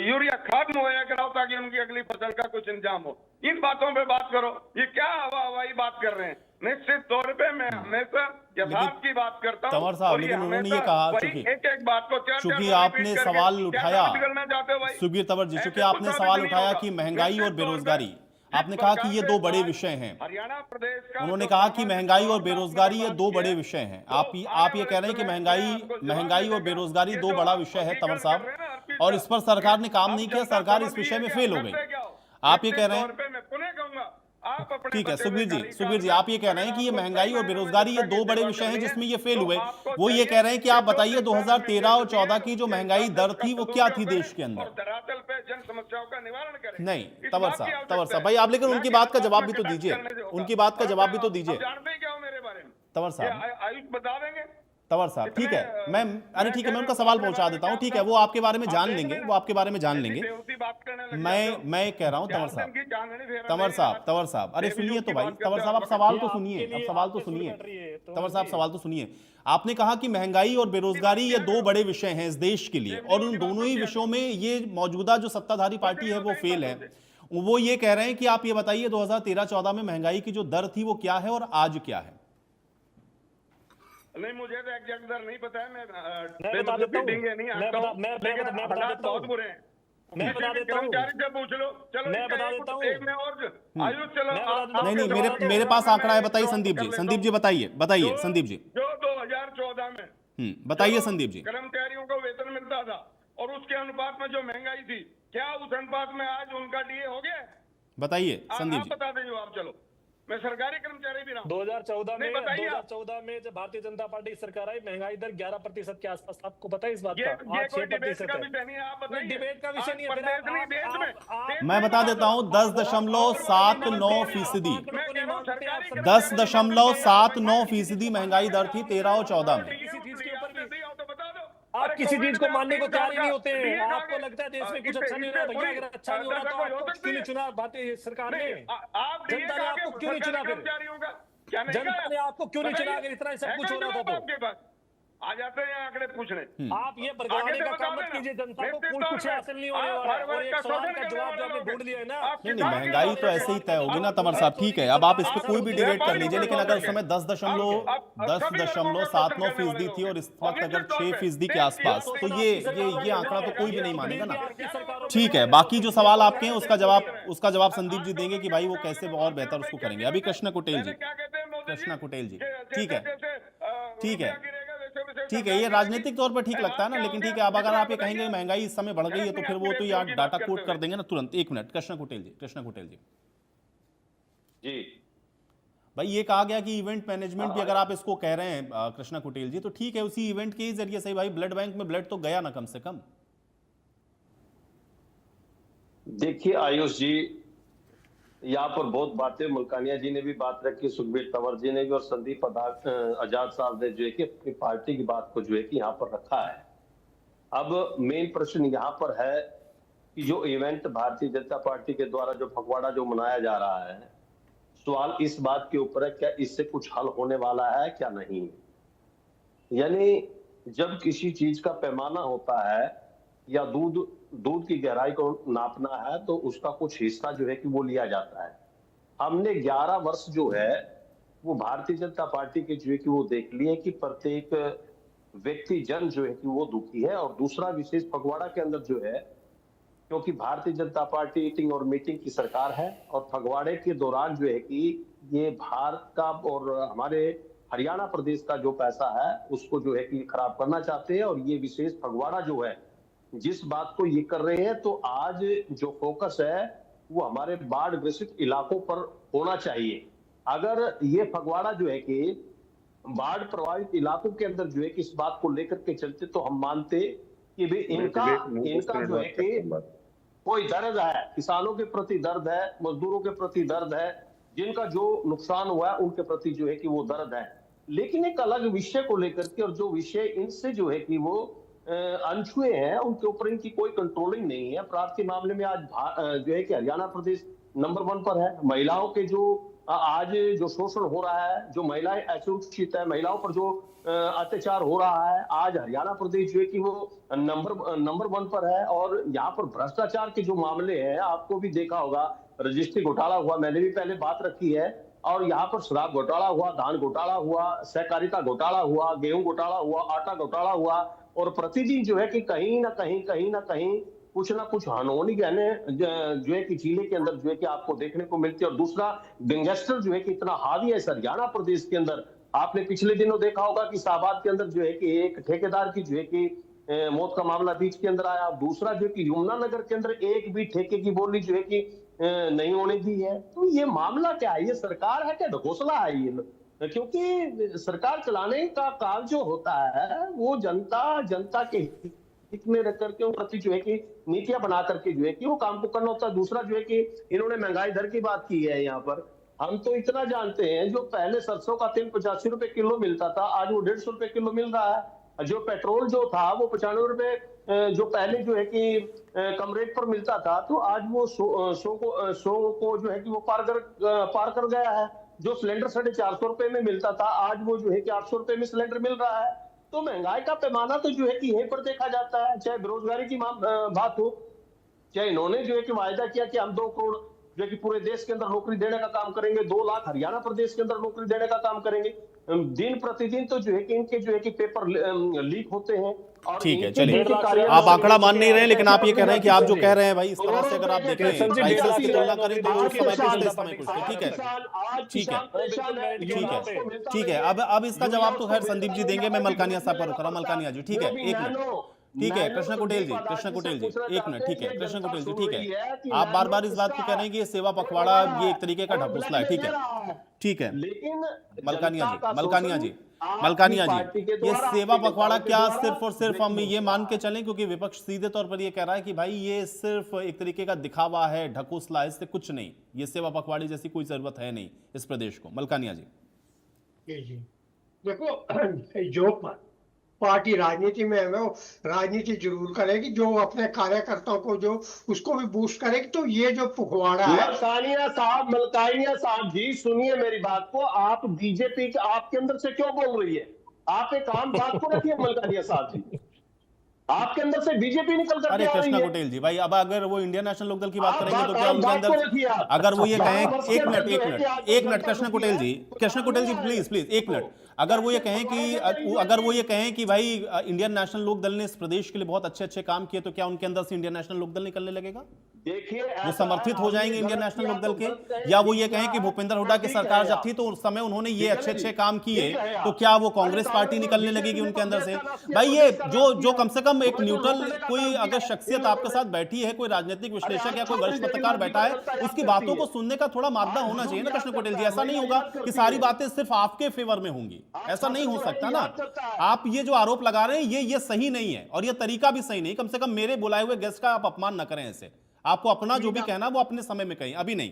यूरिया खाद मुहैया कराओ ताकि उनकी अगली फसल का कुछ इंतजाम हो। इन बातों पे बात करो। ये क्या हवाई बात कर रहे हैं? निश्चित तौर पे मैं हमेशा यथार्थ की बात करता हूं। तंवर साहब, लेकिन उन्होंने ये कहा एक बात को चूंकि आपने सवाल उठाया, सुखबीर तंवर जी, चूंकि आपने सवाल उठाया कि महंगाई और बेरोजगारी, आपने कहा कि ये दो बड़े विषय हैं। हरियाणा प्रदेश का उन्होंने कहा कि महंगाई और बेरोजगारी ये दो बड़े विषय हैं। आप ये कह रहे हैं कि महंगाई और बेरोजगारी दो बड़ा विषय है तंवर साहब, और इस पर सरकार ने काम नहीं किया, सरकार इस विषय में फेल हो गई। आप ये कह रहे हैं, ठीक है सुखबीर जी, आप ये कह रहे हैं कि ये महंगाई और बेरोजगारी ये दो बड़े विषय हैं जिसमें ये फेल हुए। वो ये कह रहे हैं कि आप बताइए 2013 और 14 की जो महंगाई दर थी वो क्या थी देश के अंदर? धरातल पे जन समस्याओं का निवारण करें। नहीं तंवर साहब भाई, आप लेकिन उनकी बात का जवाब भी तो दीजिए, उनकी बात का जवाब भी तो दीजिए जानते क्या हो मेरे बारे में? तंवर साहब, आयुष बता देंगे। तंवर साहब ठीक है, अरे ठीक है, मैं उनका सवाल पहुंचा देता हूं। ठीक है, वो आपके बारे में जान लेंगे, वो आपके बारे में जान लेंगे। मैं कह रहा हूं तंवर साहब, अरे सुनिए तो भाई, तंवर साहब आप सवाल तो सुनिए, तंवर साहब सवाल तो सुनिए। आपने कहा कि महंगाई और बेरोजगारी ये दो बड़े विषय हैं इस देश के लिए, और उन दोनों ही विषयों में ये मौजूदा जो सत्ताधारी पार्टी है वो फेल है। वो ये कह रहे हैं कि आप ये बताइए 2013-14 में महंगाई की जो दर थी वो क्या है और आज क्या है? नहीं, मुझे तो एग्जैक्ट दर नहीं पता है। मैं बता देता हूं, बहुत बुरे हैं। मैं बता देता हूं, कर्मचारी से पूछ लो। चलो मैं बता देता हूं। एक में और आयुष, चलो नहीं, मेरे पास आंकड़ा है, बताइए संदीप जी बताइए संदीप जी। जो 2014 में बताइए संदीप जी, कर्मचारियों को वेतन मिलता था और उसके अनुपात में जो महंगाई थी, क्या उस अनुपात में आज उनका डीए हो गया? बताइए संदीप जी। बता दें आप। चलो, मैं सरकारी कर्मचारी भी रहा हूं। 2014 में जब भारतीय जनता पार्टी सरकार आई, महंगाई दर 11% के आसपास। आपको पता है इस बात का? आज 6% है। डिबेट का विषय नहीं है। मैं बता देता हूं 10.79%, 10.79% महंगाई दर थी 13 और 14 में। आप किसी चीज को मानने को तैयार ही नहीं होते हैं। आपको लगता है देश में कुछ अच्छा नहीं हो रहा, भैया अगर अच्छा नहीं हो रहा तो आपको क्यों नहीं चुना भारतीय सरकार ने? जनता ने आपको क्यों नहीं चुना? फिर जनता ने आपको क्यों नहीं चुना अगर इतना सब कुछ हो रहा था तो? आ जाते हैं आंकड़े पूछने। आप ये बरगलाने का काम मत कीजिए। जनता को कुछ हासिल नहीं होने वाला है। और एक सवाल का जवाब जो आपने ढूंढ लिया है ना। नहीं, महंगाई तो ऐसे ही तय होगी ना तंवर साहब। ठीक है, अब आप इस पे कोई भी डिबेट कर लीजिए, लेकिन अगर उस समय 10.79% थी और इस वक्त अगर 6% के आसपास, तो ये आंकड़ा तो कोई भी नहीं मानेगा ना। ठीक है, बाकी जो सवाल आपके हैं उसका जवाब संदीप जी देंगे कि भाई वो कैसे और बेहतर उसको करेंगे। अभी कृष्णा कुटेल जी, ठीक है, ये राजनीतिक तौर पर ठीक लगता है ना, लेकिन ठीक है, अब अगर आप ये कहेंगे महंगाई इस समय बढ़ गई है तो फिर वो तो यार डाटा कोट कर देंगे ना तुरंत। एक मिनट, कृष्णा कुटेल जी भाई, ये कहा गया कि इवेंट मैनेजमेंट भी अगर आप इसको कह रहे हैं कृष्णा कुटेल जी, तो ठीक है, उसी इवेंट के जरिए से भाई ब्लड बैंक में ब्लड तो गया ना कम से कम। देखिए आयुष जी, यहाँ पर बहुत बातें मुल्कानिया जी ने भी बात रखी, सुखबीर तंवर जी ने भी, और संदीप आजाद साहब ने जो है कि अपनी पार्टी की बात को जो है कि यहाँ पर रखा है। अब मेन प्रश्न यहाँ पर है कि जो इवेंट भारतीय जनता पार्टी के द्वारा जो पखवाड़ा जो मनाया जा रहा है, सवाल इस बात के ऊपर है क्या इससे कुछ हल होने वाला है क्या नहीं। यानी जब किसी चीज का पैमाना होता है या दूध की गहराई को नापना है तो उसका कुछ हिस्सा जो है कि वो लिया जाता है। हमने 11 वर्ष जो है वो भारतीय जनता पार्टी के जो है कि वो देख लिए कि प्रत्येक व्यक्ति जन जो है कि वो दुखी है। और दूसरा विशेष फगवाड़ा के अंदर जो है, क्योंकि भारतीय जनता पार्टी ईटिंग और मीटिंग की सरकार है और फगवाड़े के दौरान जो है कि ये भारत का और हमारे हरियाणा प्रदेश का जो पैसा है उसको जो है कि खराब करना चाहते हैं। और ये विशेष फगवाड़ा जो है जिस बात को ये कर रहे हैं, तो आज जो फोकस है वो हमारे बाढ़ ग्रसित इलाकों पर होना चाहिए। अगर ये फगवाड़ा जो है कि बाढ़ प्रभावित इलाकों के अंदर जो है कि इस बात को लेकर के चलते तो हम मानते कि भी इनका जो है कि कोई दर्द है, किसानों के प्रति दर्द है, मजदूरों के प्रति दर्द है, जिनका जो नुकसान हुआ है उनके प्रति जो है कि वो दर्द है। लेकिन एक अलग विषय को लेकर के, और जो विषय इनसे जो है कि वो अनछुए हैं, उनके ऊपर इनकी कोई कंट्रोलिंग नहीं है। अपराध के मामले में आज जो है कि हरियाणा प्रदेश नंबर 1 पर है। महिलाओं के जो आज जो शोषण हो रहा है, जो महिलाएं असुरक्षित है, महिलाओं पर जो अत्याचार हो रहा है, आज हरियाणा प्रदेश जो है कि वो नंबर 1 पर है। और यहाँ पर भ्रष्टाचार के जो मामले हैं, आपको भी देखा होगा, रजिस्ट्री घोटाला हुआ, मैंने भी पहले बात रखी है, और यहाँ पर शराब घोटाला हुआ, धान घोटाला हुआ, सहकारिता घोटाला हुआ, गेहूं घोटाला हुआ, आटा घोटाला हुआ। और प्रतिदिन जो है कि कहीं ना कहीं कुछ ना कुछ अनहोनी गहने जो है कि जिले के अंदर जो है कि आपको देखने को मिलती है। और दूसरा, गैंगस्टर जो है कि इतना हावी है इस हरियाणा प्रदेश के अंदर। आपने पिछले दिनों देखा होगा कि शाहबाद के अंदर जो है कि एक ठेकेदार की जो है कि मौत का मामला बीच के अंदर आया। दूसरा जो है कि यमुनानगर के अंदर एक भी ठेके की बोली जो है कि नहीं होने दी है। तो ये मामला क्या है? ये सरकार है क्या ढकोसला है ये? क्योंकि सरकार चलाने का काम जो होता है वो जनता के हित में रख करके उन प्रति जो है कि नीतियां बना करके जो है कि वो काम को करना होता है। दूसरा जो है कि इन्होंने महंगाई दर की बात की है। यहाँ पर हम तो इतना जानते हैं, जो पहले सरसों का तेल 85 रुपए किलो मिलता था, आज वो 150 रुपए किलो मिल रहा है। जो पेट्रोल जो था वो 95 रुपए जो पहले जो है कि कम रेट पर मिलता था, तो आज वो 100 को जो है कि वो पार कर गया है। जो सिलेंडर 450 रुपए में मिलता था, आज वो जो है कि 800 रुपए में सिलेंडर मिल रहा है। तो महंगाई का पैमाना तो जो है कि यहीं पर देखा जाता है। चाहे बेरोजगारी की बात हो, चाहे इन्होंने जो है कि वायदा किया कि हम 2 करोड़ जो है कि पूरे देश के अंदर नौकरी देने का काम करेंगे, 2 लाख हरियाणा प्रदेश के अंदर नौकरी देने का काम करेंगे। दिन प्रतिदिन तो जो है कि इनके जो है कि पेपर लीक होते हैं। और ठीक है, चलिए, आप आंकड़ा मान नहीं रहे, लेकिन आप ये कह रहे हैं कि आप जो कह रहे हैं भाई, इस तरह से अगर आप देखें, प्राइसेस की तुलना करें तो उस समय कुछ इस समय कुछ, ठीक है, ठीक है। अब इसका जवाब तो खैर संदीप जी देंगे। मैं मलकानिया साहब पर रुक रहा हूं। मलकानिया जी, ठीक है, एक मिनट, ठीक है। कृष्ण कुटेल जी, एक मिनट, ठीक है। कृष्ण कुटेल जी, ठीक है, आप बार बार इस बात को कह रहे हैं कि ये सेवा पखवाड़ा ये एक तरीके का ढकोसला है, ठीक है। लेकिन मलकानिया जी, ये सेवा पखवाड़ा क्या सिर्फ और सिर्फ हम ये मान के चलें, क्योंकि विपक्ष सीधे तौर पर ये कह रहा है कि भाई ये सिर्फ एक तरीके का दिखावा है, ढकोसला, इससे कुछ नहीं, ये सेवा पखवाड़े जैसी कोई जरूरत है नहीं इस प्रदेश को। मलकानिया जी, जी देखो, जो पार्टी राजनीति में है वो राजनीति जरूर करेगी, जो अपने कार्यकर्ताओं को जो उसको भी बूस्ट करेगी। तो ये जो पखवाड़ा है, मलकानिया साहब जी सुनिए मेरी बात को। आप बीजेपी आपके अंदर से क्यों बोल रही है? आप एक आम बात को रखिए मलकानिया साहब जी, आपके अंदर से बीजेपी निकल कर। अरे कृष्ण कुटेल जी भाई, अब अगर वो इंडियन नेशनल लोकदल की बात करेंगे तो क्या उनके अंदर, अगर वो ये कहें, एक मिनट कृष्ण कुटेल जी, प्लीज एक मिनट, अगर वो ये कहें कि भाई इंडियन नेशनल लोकदल ने इस प्रदेश के लिए बहुत अच्छे काम किए, तो क्या उनके अंदर से इंडियन नेशनल लोकदल निकलने लगेगा? देखिए, वो समर्थित हो जाएंगे इंडियन नेशनल लोकदल के? या वो ये कहें कि भूपेंद्र हुड्डा की सरकार जब थी तो उस समय उन्होंने ये अच्छे काम किए, तो क्या वो कांग्रेस पार्टी निकलने लगेगी उनके अंदर से? भाई ये जो कम से कम एक न्यूट्रल कोई अगर शख्सियत आपके साथ बैठी है, कोई राजनीतिक विश्लेषक या कोई वरिष्ठ पत्रकार बैठा है, उसकी बातों को सुनने का थोड़ा मादा होना चाहिए ना कृष्ण कुटेल जी। ऐसा नहीं होगा कि सारी बातें सिर्फ आपके फेवर में होंगी, ऐसा नहीं हो सकता ना। आप ये जो आरोप लगा रहे हैं ये सही नहीं है, और ये तरीका भी सही नहीं। कम से कम मेरे बुलाए हुए गेस्ट का आप अपमान न करें ऐसे। आपको अपना जो भी कहना वो अपने समय में कहें, अभी नहीं।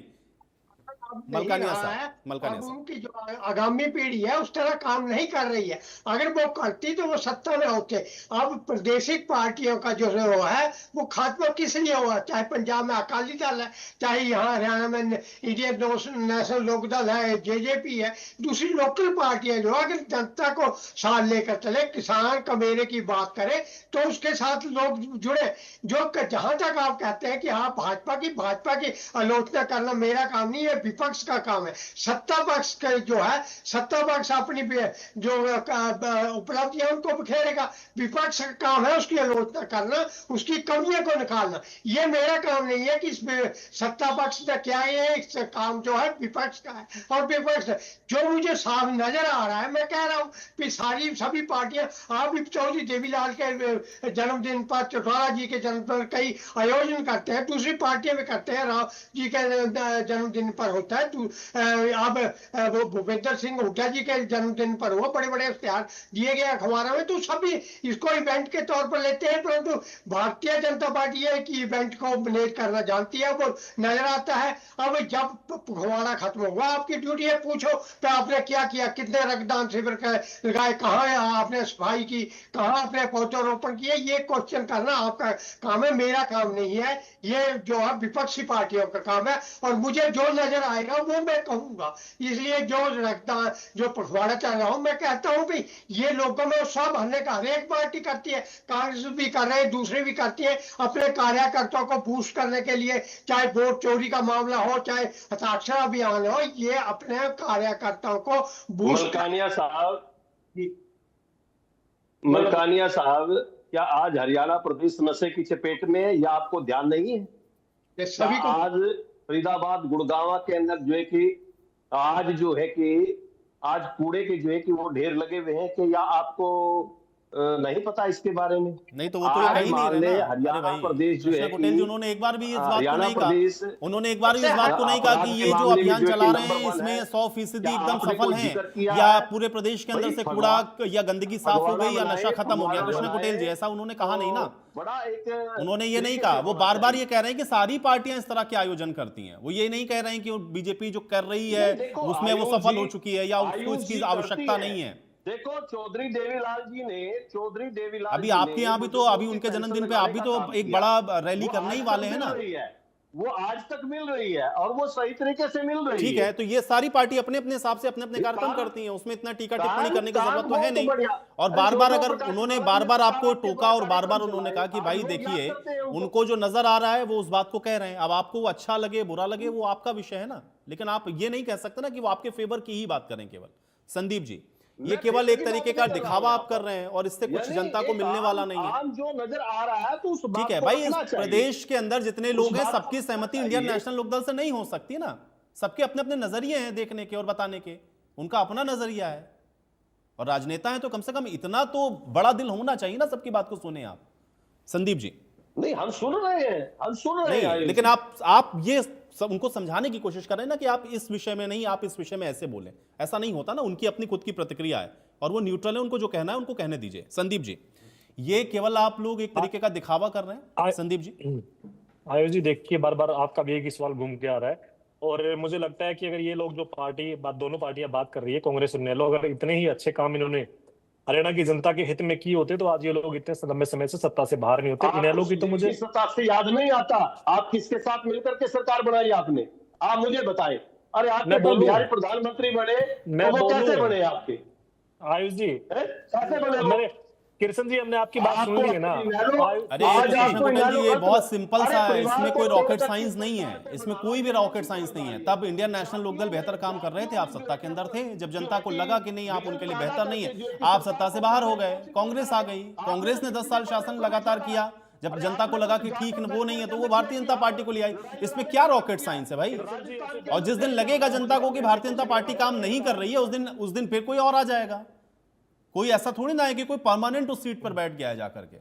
काम मलकानिया नहीं रहा साहब, है और मलकानिया साहब। उनकी जो आगामी पीढ़ी है उस तरह काम नहीं कर रही है। अगर वो करती तो वो सत्ता में होते। अब प्रादेशिक पार्टियों का जो वो है वो खात्मा किस लिए हुआ, चाहे पंजाब में अकाली दल है, चाहे यहाँ हरियाणा में इंडियन नेशनल लोकदल है, जेजेपी है, दूसरी लोकल पार्टियां जो अगर जनता को साथ लेकर चले, किसान कमेरे की बात करें तो उसके साथ लोग जुड़े। जो जहां तक आप कहते हैं कि हाँ भाजपा की आलोचना करना मेरा काम नहीं है, विपक्ष का काम है। सत्ता पक्ष का जो है, सत्ता पक्ष अपनी जो उपलब्धियां उनको बिखेरेगा, विपक्ष का काम है उसकी आलोचना करना, उसकी कमियों को निकालना। ये मेरा काम नहीं है कि इसमें सत्ता पक्ष का क्या है, इस काम जो है विपक्ष का है। और विपक्ष जो मुझे साफ नजर आ रहा है, मैं कह रहा हूँ कि सभी पार्टियां, आप भी चौधरी देवीलाल के जन्मदिन पर, चौटाला जी के जन्म पर कई आयोजन करते हैं, दूसरी पार्टियां भी करते हैं, राव जी के जन्मदिन पर होता है, अब वो भूपेंद्र सिंह हुड्डा जी के जन्मदिन पर हुआ, बड़े बड़े इश्तेहार दिए गए अखबारों में, तो सभी इसको इवेंट के तौर पर लेते हैं। परंतु भारतीय जनता पार्टी है कि इवेंट को मैनेज करना जानती है, वो नजर आता है। अब जब पखवाड़ा खत्म हुआ, आपकी ड्यूटी है पूछो तो आपने क्या किया, कितने रक्तदान शिविर लगाए, कहाँ आपने सफाई की, कहाँ आपने पौधरोपण किया, ये क्वेश्चन करना आपका काम है, मेरा काम नहीं है। ये जो है विपक्षी पार्टियों का काम है और मुझे जो नजर आएगा वो मैं कहूंगा। इसलिए जो रक्तदान, जो पखवाड़ा चल रहा हूं, मैं कहता हूं कि ये लोगों में उत्साह भरने का हर एक पार्टी करती है, कांग्रेस भी कर रहे हैं, दूसरे भी करती है, अपने कार्यकर्ताओं को बूस्ट करने के लिए, चाहे वोट चोरी का मामला हो, चाहे हस्ताक्षर अभियान हो, ये अपने कार्यकर्ताओं को बूस्ट। मलकानिया साहब, क्या आज हरियाणा प्रदेश नशे की चपेट में है या आपको ध्यान नहीं है? ये सभी को आज फरीदाबाद गुड़गांव के अंदर जो है कि आज जो है कि आज कूड़े के जो है कि वो ढेर लगे हुए हैं कि या आपको नहीं पता इसके बारे में? नहीं तो वो तो ये कही नहीं रहे ना। हरियाणा प्रदेश जो है पटेल जी, उन्होंने एक बार भी इस बात को हरियाणा नहीं कहा, प्रदेश उन्होंने एक बार भी इस बात को नहीं कहा कि ये जो अभियान चला रहे हैं इसमें 100% एकदम सफल हैं या पूरे प्रदेश के अंदर से कूड़ा या गंदगी साफ हो गई या नशा खत्म हो गया। कृष्ण पटेल जी, ऐसा उन्होंने कहा नहीं ना, बड़ा एक उन्होंने ये नहीं कहा। वो बार बार ये कह रहे हैं कि सारी पार्टियां इस तरह के आयोजन करती हैं, वो ये नहीं कह रहे हैं कि बीजेपी जो कर रही है उसमें वो सफल हो चुकी है या उसको इसकी आवश्यकता नहीं है। देखो चौधरी देवीलाल अभी आपके यहाँ भी तो अभी उनके जन्मदिन पे आप भी तो एक बड़ा रैली करने ही वाले हैं ना, वो आज तक मिल रही है और वो सही तरीके से मिल रही है। ठीक है, तो ये सारी पार्टी अपने अपने हिसाब से अपने अपने कार्यक्रम करती हैं, उसमें इतना टीका टिप्पणी करने की जरूरत तो है नहीं। और बार बार अगर उन्होंने बार बार आपको टोका और बार बार उन्होंने कहा कि भाई देखिए उनको जो नजर आ रहा है वो उस बात को कह रहे हैं, अब आपको वो अच्छा लगे बुरा लगे वो आपका विषय है ना, लेकिन आप ये नहीं कह सकते ना कि वो आपके फेवर की ही बात करें केवल। संदीप जी, ये केवल एक तरीके का दिखावा आप कर रहे हैं और इससे कुछ जनता को मिलने वाला नहीं है। आम जो नजर आ रहा है तो उस बात ठीक है को भाई, इस रखना चाहिए। प्रदेश के अंदर जितने लोग हैं सबकी सहमति इंडियन ये- नेशनल लोकदल से नहीं हो सकती ना, सबके अपने अपने नजरिए हैं देखने के और बताने के, उनका अपना नजरिया है और राजनेता है तो कम से कम इतना तो बड़ा दिल होना चाहिए ना, सबकी बात को सुने आप। संदीप जी, नहीं हम सुन रहे नहीं हैं लेकिन आप ये उनको समझाने की कोशिश कर रहे हैं ना कि आप इस विषय में नहीं, आप इस विषय में ऐसे बोले, ऐसा नहीं होता ना, उनकी अपनी खुद की प्रतिक्रिया है और वो न्यूट्रल है, उनको जो कहना है उनको कहने दीजिए। संदीप जी, ये केवल आप लोग एक तरीके का दिखावा कर रहे हैं। संदीप जी, आयुष जी देखिए, बार बार आपका भी एक ही सवाल घूम के आ रहा है और मुझे लगता है कि अगर ये लोग जो दोनों पार्टियां बात कर रही है, कांग्रेस और नेलो, अगर इतने ही अच्छे काम इन्होंने हरियाणा की जनता के हित में किए होते तो आज ये लोग इतने लंबे समय से सत्ता से बाहर नहीं होते। इनेलो की तो मुझे सत्ता से याद नहीं आता, आप किसके साथ मिलकर के सरकार बनाई आपने, आप मुझे बताएं। अरे आपने तो बिहारी प्रधानमंत्री बने, मैं तो वो कैसे बोलूं? बने आपके? आयुष जी कैसे बने वो? मैंने कृष्ण जी, हमने आपकी बात सुन ली है ना। अरे कृष्ण पटेल जी, ये बहुत सिंपल सा है, इसमें कोई रॉकेट साइंस नहीं है, इसमें कोई भी रॉकेट साइंस नहीं है। तब इंडियन नेशनल लोकदल बेहतर काम कर रहे थे, आप सत्ता के अंदर थे, जब जनता को लगा कि नहीं आप उनके लिए बेहतर नहीं है, आप सत्ता से बाहर हो गए, कांग्रेस आ गई, कांग्रेस ने 10 साल शासन लगातार किया, जब जनता को लगा कि ठीक वो नहीं है तो वो भारतीय जनता पार्टी को ले आई। इसमें क्या रॉकेट साइंस है भाई? और जिस दिन लगेगा जनता को कि भारतीय जनता पार्टी काम नहीं कर रही है, उस दिन फिर कोई और आ जाएगा। कोई ऐसा थोड़ी ना है कि कोई परमानेंट उस सीट पर बैठ गया है जाकर के।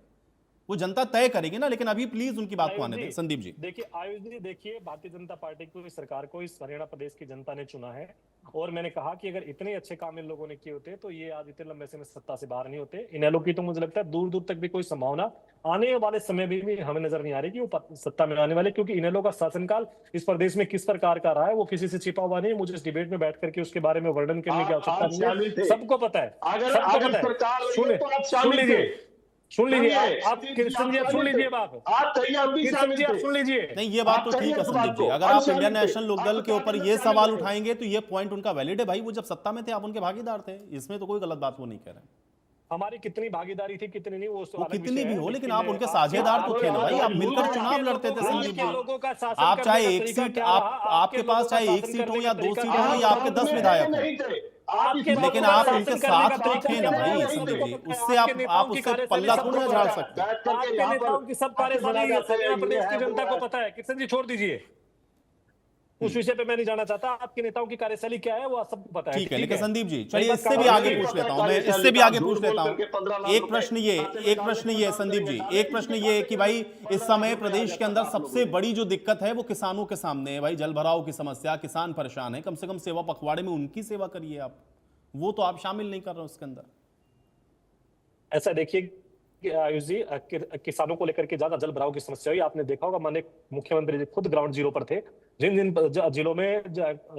वो जनता तय करेगी ना, लेकिन अभी प्लीज उनकी बात को आने दें। आयुष जी, संदीप जी, देखिए आयुष जी, देखिए भारतीय जनता पार्टी को, इस सरकार को, इस हरियाणा प्रदेश की जनता ने चुना है, और मैंने कहा कि अगर इतने अच्छे काम इन लोगों ने किए होते तो ये आज इतने लंबे समय सत्ता से बाहर नहीं होते। इनेलो की तो मुझे लगता है दूर दूर तक भी कोई संभावना आने वाले समय में भी हमें नजर नहीं आ रही कि वो सत्ता में आने वाले, क्योंकि इनेलो का शासनकाल इस प्रदेश में किस प्रकार का रहा है वो किसी से छिपा हुआ नहीं है। मुझे इस डिबेट में बैठ करके उसके बारे में वर्णन करने की आवश्यकता आप नहीं शामिल है, थे। सबको पता है, अगर सबको अगर पता है। सरकार रही सुन है तो आप सुन शामिल थे। लीजिए, सुन लीजिए, आप सुनिए, कृष्ण जी, आप सुन लीजिए बात, आप कहिए हम भी कृष्ण शामिल जी आप थे। सुन लीजिए। नहीं ये बात आप तो कहिए ठीक है इस संदीप बात जी, को। अगर हम आप शामिल इंडियन थे। नेशनल लोकदल आप के ऊपर बताइए ये हम सवाल शामिल थे। उठाएंगे तो ये पॉइंट उनका वैलिड है भाई, वो जब सत्ता में थे आप उनके भागीदार थे, इसमें तो कोई गलत बात वो नहीं कह रहे। हमारी कितनी भागीदारी थी कितनी नहीं वो अलग कितनी विषय भी है, हो, लेकिन आप उनके आपके- साझेदार तो थे ना भाई, आप आप मिलकर आपके चुनाव लड़ते थे लोगों- संदीप आपके लोगों का जी। शासन आप करने चाहे का एक तरीका सीट, क्या रहा? आपके लोगों पास का चाहे एक शासन सीट करने हो का या 2 तरीका सीट क्या हो रहा? या आपके 10 विधायक हो, नहीं थे। आप इस बात लेकिन को आप शासन उनके करने साथ का तो तरीका थे ना क्या भाई है? संदीप जी, आपके उससे आप नेताओं की उससे कार्यशैली पल्ला सबको थोड़ी ना पता झाड़ है। सकते। बैठ करके आपके यहाँ नेताओं पर की सब बातें कार्यशैली सुना जाते हैं, हरियाणा प्रदेश ये की है, जनता वो को है। पता है। कृष्ण जी छोड़ दीजिए, उस विषय पे मैं नहीं जाना चाहता। आपके नेताओं की कार्यशैली क्या है वो सबको पता है। ठीक है, लेकिन संदीप जी नहीं, चलिए बस इससे भी कहा- आगे पूछ लेता हूं मैं, इससे भी आगे पूछ लेता हूं। एक प्रश्न ये संदीप जी, एक प्रश्न ये कि भाई इस समय प्रदेश के अंदर सबसे बड़ी जो दिक्कत है वो किसानों के सामने है भाई, जल भराव की समस्या, किसान परेशान है, कम से कम सेवा पखवाड़े में उनकी सेवा करिए आप, वो तो आप शामिल नहीं कर रहे उसके अंदर। ऐसा देखिए कि आयुष जी, किसानों को लेकर के ज्यादा जल भराव की समस्या हुई, आपने देखा होगा, माननीय मुख्यमंत्री जी खुद ग्राउंड जीरो पर थे। जिन जिन जिलों में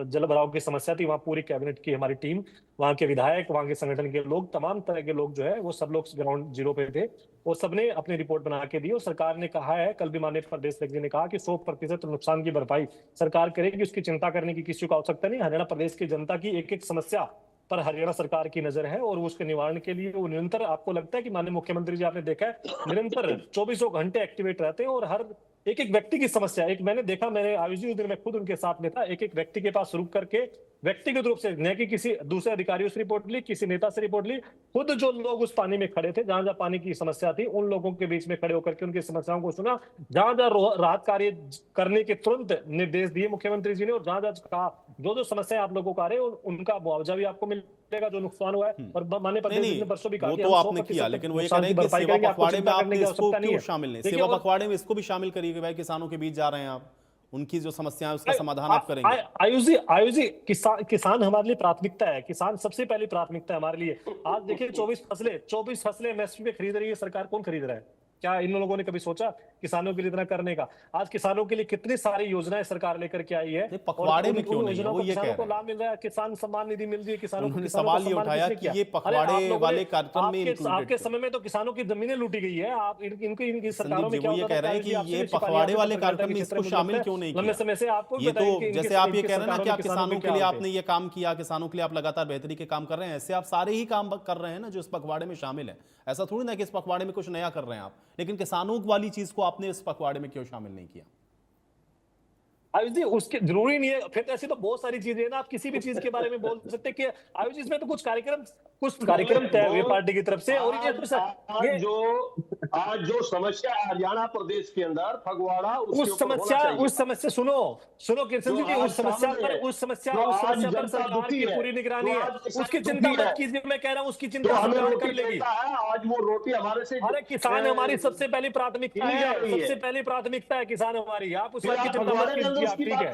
जल भराव की समस्या थी वहां पूरी कैबिनेट की हमारी टीम, वहां के विधायक, वहां के संगठन के लोग, तमाम तरह के लोग जो है वो सब लोग ग्राउंड जीरो पे थे, और सबने अपनी रिपोर्ट बना के दी। और सरकार ने कहा है, कल भी माननीय प्रदेश अध्यक्ष जी ने कहा कि 100% नुकसान की भरपाई सरकार करेगी, उसकी चिंता करने की किसी को आवश्यकता नहीं। हरियाणा प्रदेश की जनता की एक एक समस्या पर हरियाणा सरकार की नजर है, और उसके निवारण के लिए वो निरंतर, आपको लगता है कि माननीय मुख्यमंत्री जी, आपने देखा है, निरंतर 24 घंटे एक्टिवेट रहते हैं, और हर एक एक व्यक्ति की समस्या, एक मैंने देखा, मैंने आयुष जी उस दिन मैं खुद उनके साथ में था, एक एक व्यक्ति के पास रुक करके व्यक्तिगत रूप से, न कि किसी दूसरे अधिकारियों से रिपोर्ट ली, किसी नेता से रिपोर्ट ली, खुद जो लोग उस पानी में खड़े थे, जहां जहां पानी की समस्या थी, उन लोगों के बीच में खड़े होकर के उनकी समस्याओं को सुना, जहां जहां राहत कार्य करने के तुरंत निर्देश दिए मुख्यमंत्री जी ने, और जहां जहां कहा जो जो समस्याएं आप लोगों को आ रही है उनका मुआवजा भी आपको मिलेगा जो नुकसान हुआ है। और माननीय प्रदेश ने परसों भी कहा वो कि तो हम आपने 100% किया, लेकिन वो ये कह नुकसान रहे की हैं कि भरपाई सेवा करेंगे, आपको पखवाड़े में चिंता करने आपने की इसको आवश्यकता नहीं क्यों है। शामिल नहीं, देखिए, सेवा और- पखवाड़े में इसको भी शामिल करिए कि भाई किसानों के बीच जा रहे हैं आप, उनकी जो समस्या है उसका समाधान आप करेंगे। आयुष जी, किसान हमारे लिए प्राथमिकता है, किसान सबसे पहली प्राथमिकता है हमारे लिए। आज देखिए 24 फसलें एमएसपी पे खरीद रही है सरकार, कौन खरीद रहा है? क्या इन लोगों ने कभी सोचा किसानों के लिए इतना करने का? आज किसानों के लिए कितनी सारी योजनाएं सरकार लेकर के आई है, नहीं, पखवाड़े में क्यों नहीं है, वो ये कह किसानों को रहे हैं। लाभ मिल रहा है, किसान सम्मान निधि मिल रही है किसानों को। उन्होंने किसानों को सवाल ये सम्मान उठाया किसने कि किया? ये अरे पखवाड़े आप लोगों वाले ने- कार्यक्रम में included आपके थे। समय में तो किसानों की जमीनें लूटी गई है। आप इनकी सरकारों संदीप में जी क्या वो ये होता कह था? रहे हैं कि आपसे ये भी छिपाने पखवाड़े आपको वाले पता कार्यक्रम है में कि इसको किस तरह शामिल मुझे क्यों नहीं लंबे किया? समय से आपको ये पता है तो कि जैसे आप ये इनके कह रहे हैं ना कि सरकारों आप में किसानों के क्या लिए होते आपने ये काम किया, किसानों के लिए आप लगातार बेहतरी के काम कर रहे हैं, ऐसे आप सारे ही काम कर रहे हैं ना जो इस पखवाड़े में शामिल है। ऐसा थोड़ी ना कि इस पखवाड़े में कुछ नया कर रहे हैं आप, लेकिन किसानों वाली चीज को आपने इस पखवाड़े में क्यों शामिल नहीं किया? आयुष जी, उसके जरूरी नहीं है, फिर ऐसी तो बहुत सारी चीजें हैं ना, आप किसी भी चीज के बारे में बोल सकते हैं कि आयुष जी इसमें तो कुछ कार्यक्रम तय हुए पार्टी की तरफ से। और ये तो आज जो समस्या है हरियाणा प्रदेश के अंदर फगवाड़ा, उस समस्या सुनो कृष्ण जी, उस समस्या पर सरकार की पूरी निगरानी है, उसकी चिंता मत कीजिए। मैं कह रहा हूँ उसकी चिंता सरकार कर लेगी। आज वो रोटी हमारे से, अरे किसान हमारी सबसे पहली प्राथमिकता है, सबसे पहली प्राथमिकता है किसान हमारी, आप उस बात की चिंता मत कीजिए। ठीक है,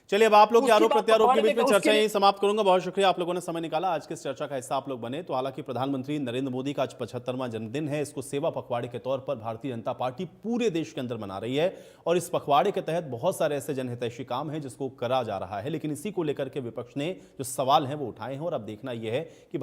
चलिए अब आप लोग के आरोप प्रत्यारोप के पखवाड़े बीच में में चर्चा उसके- यही समाप्त करूंगा। बहुत शुक्रिया आप लोगों ने समय निकाला, आज के इस चर्चा का हिस्सा आप लोग बने। तो हालांकि प्रधानमंत्री नरेंद्र मोदी का आज 75वां जन्मदिन है, इसको सेवा पखवाड़े के तौर पर भारतीय जनता पार्टी पूरे देश के अंदर मना रही है, और इस पखवाड़े के तहत बहुत सारे ऐसे जनहितैषी काम हैं जिसको करा जा रहा है। लेकिन इसी को लेकर के विपक्ष ने जो सवाल हैं वो उठाए हैं, और अब देखना यह है कि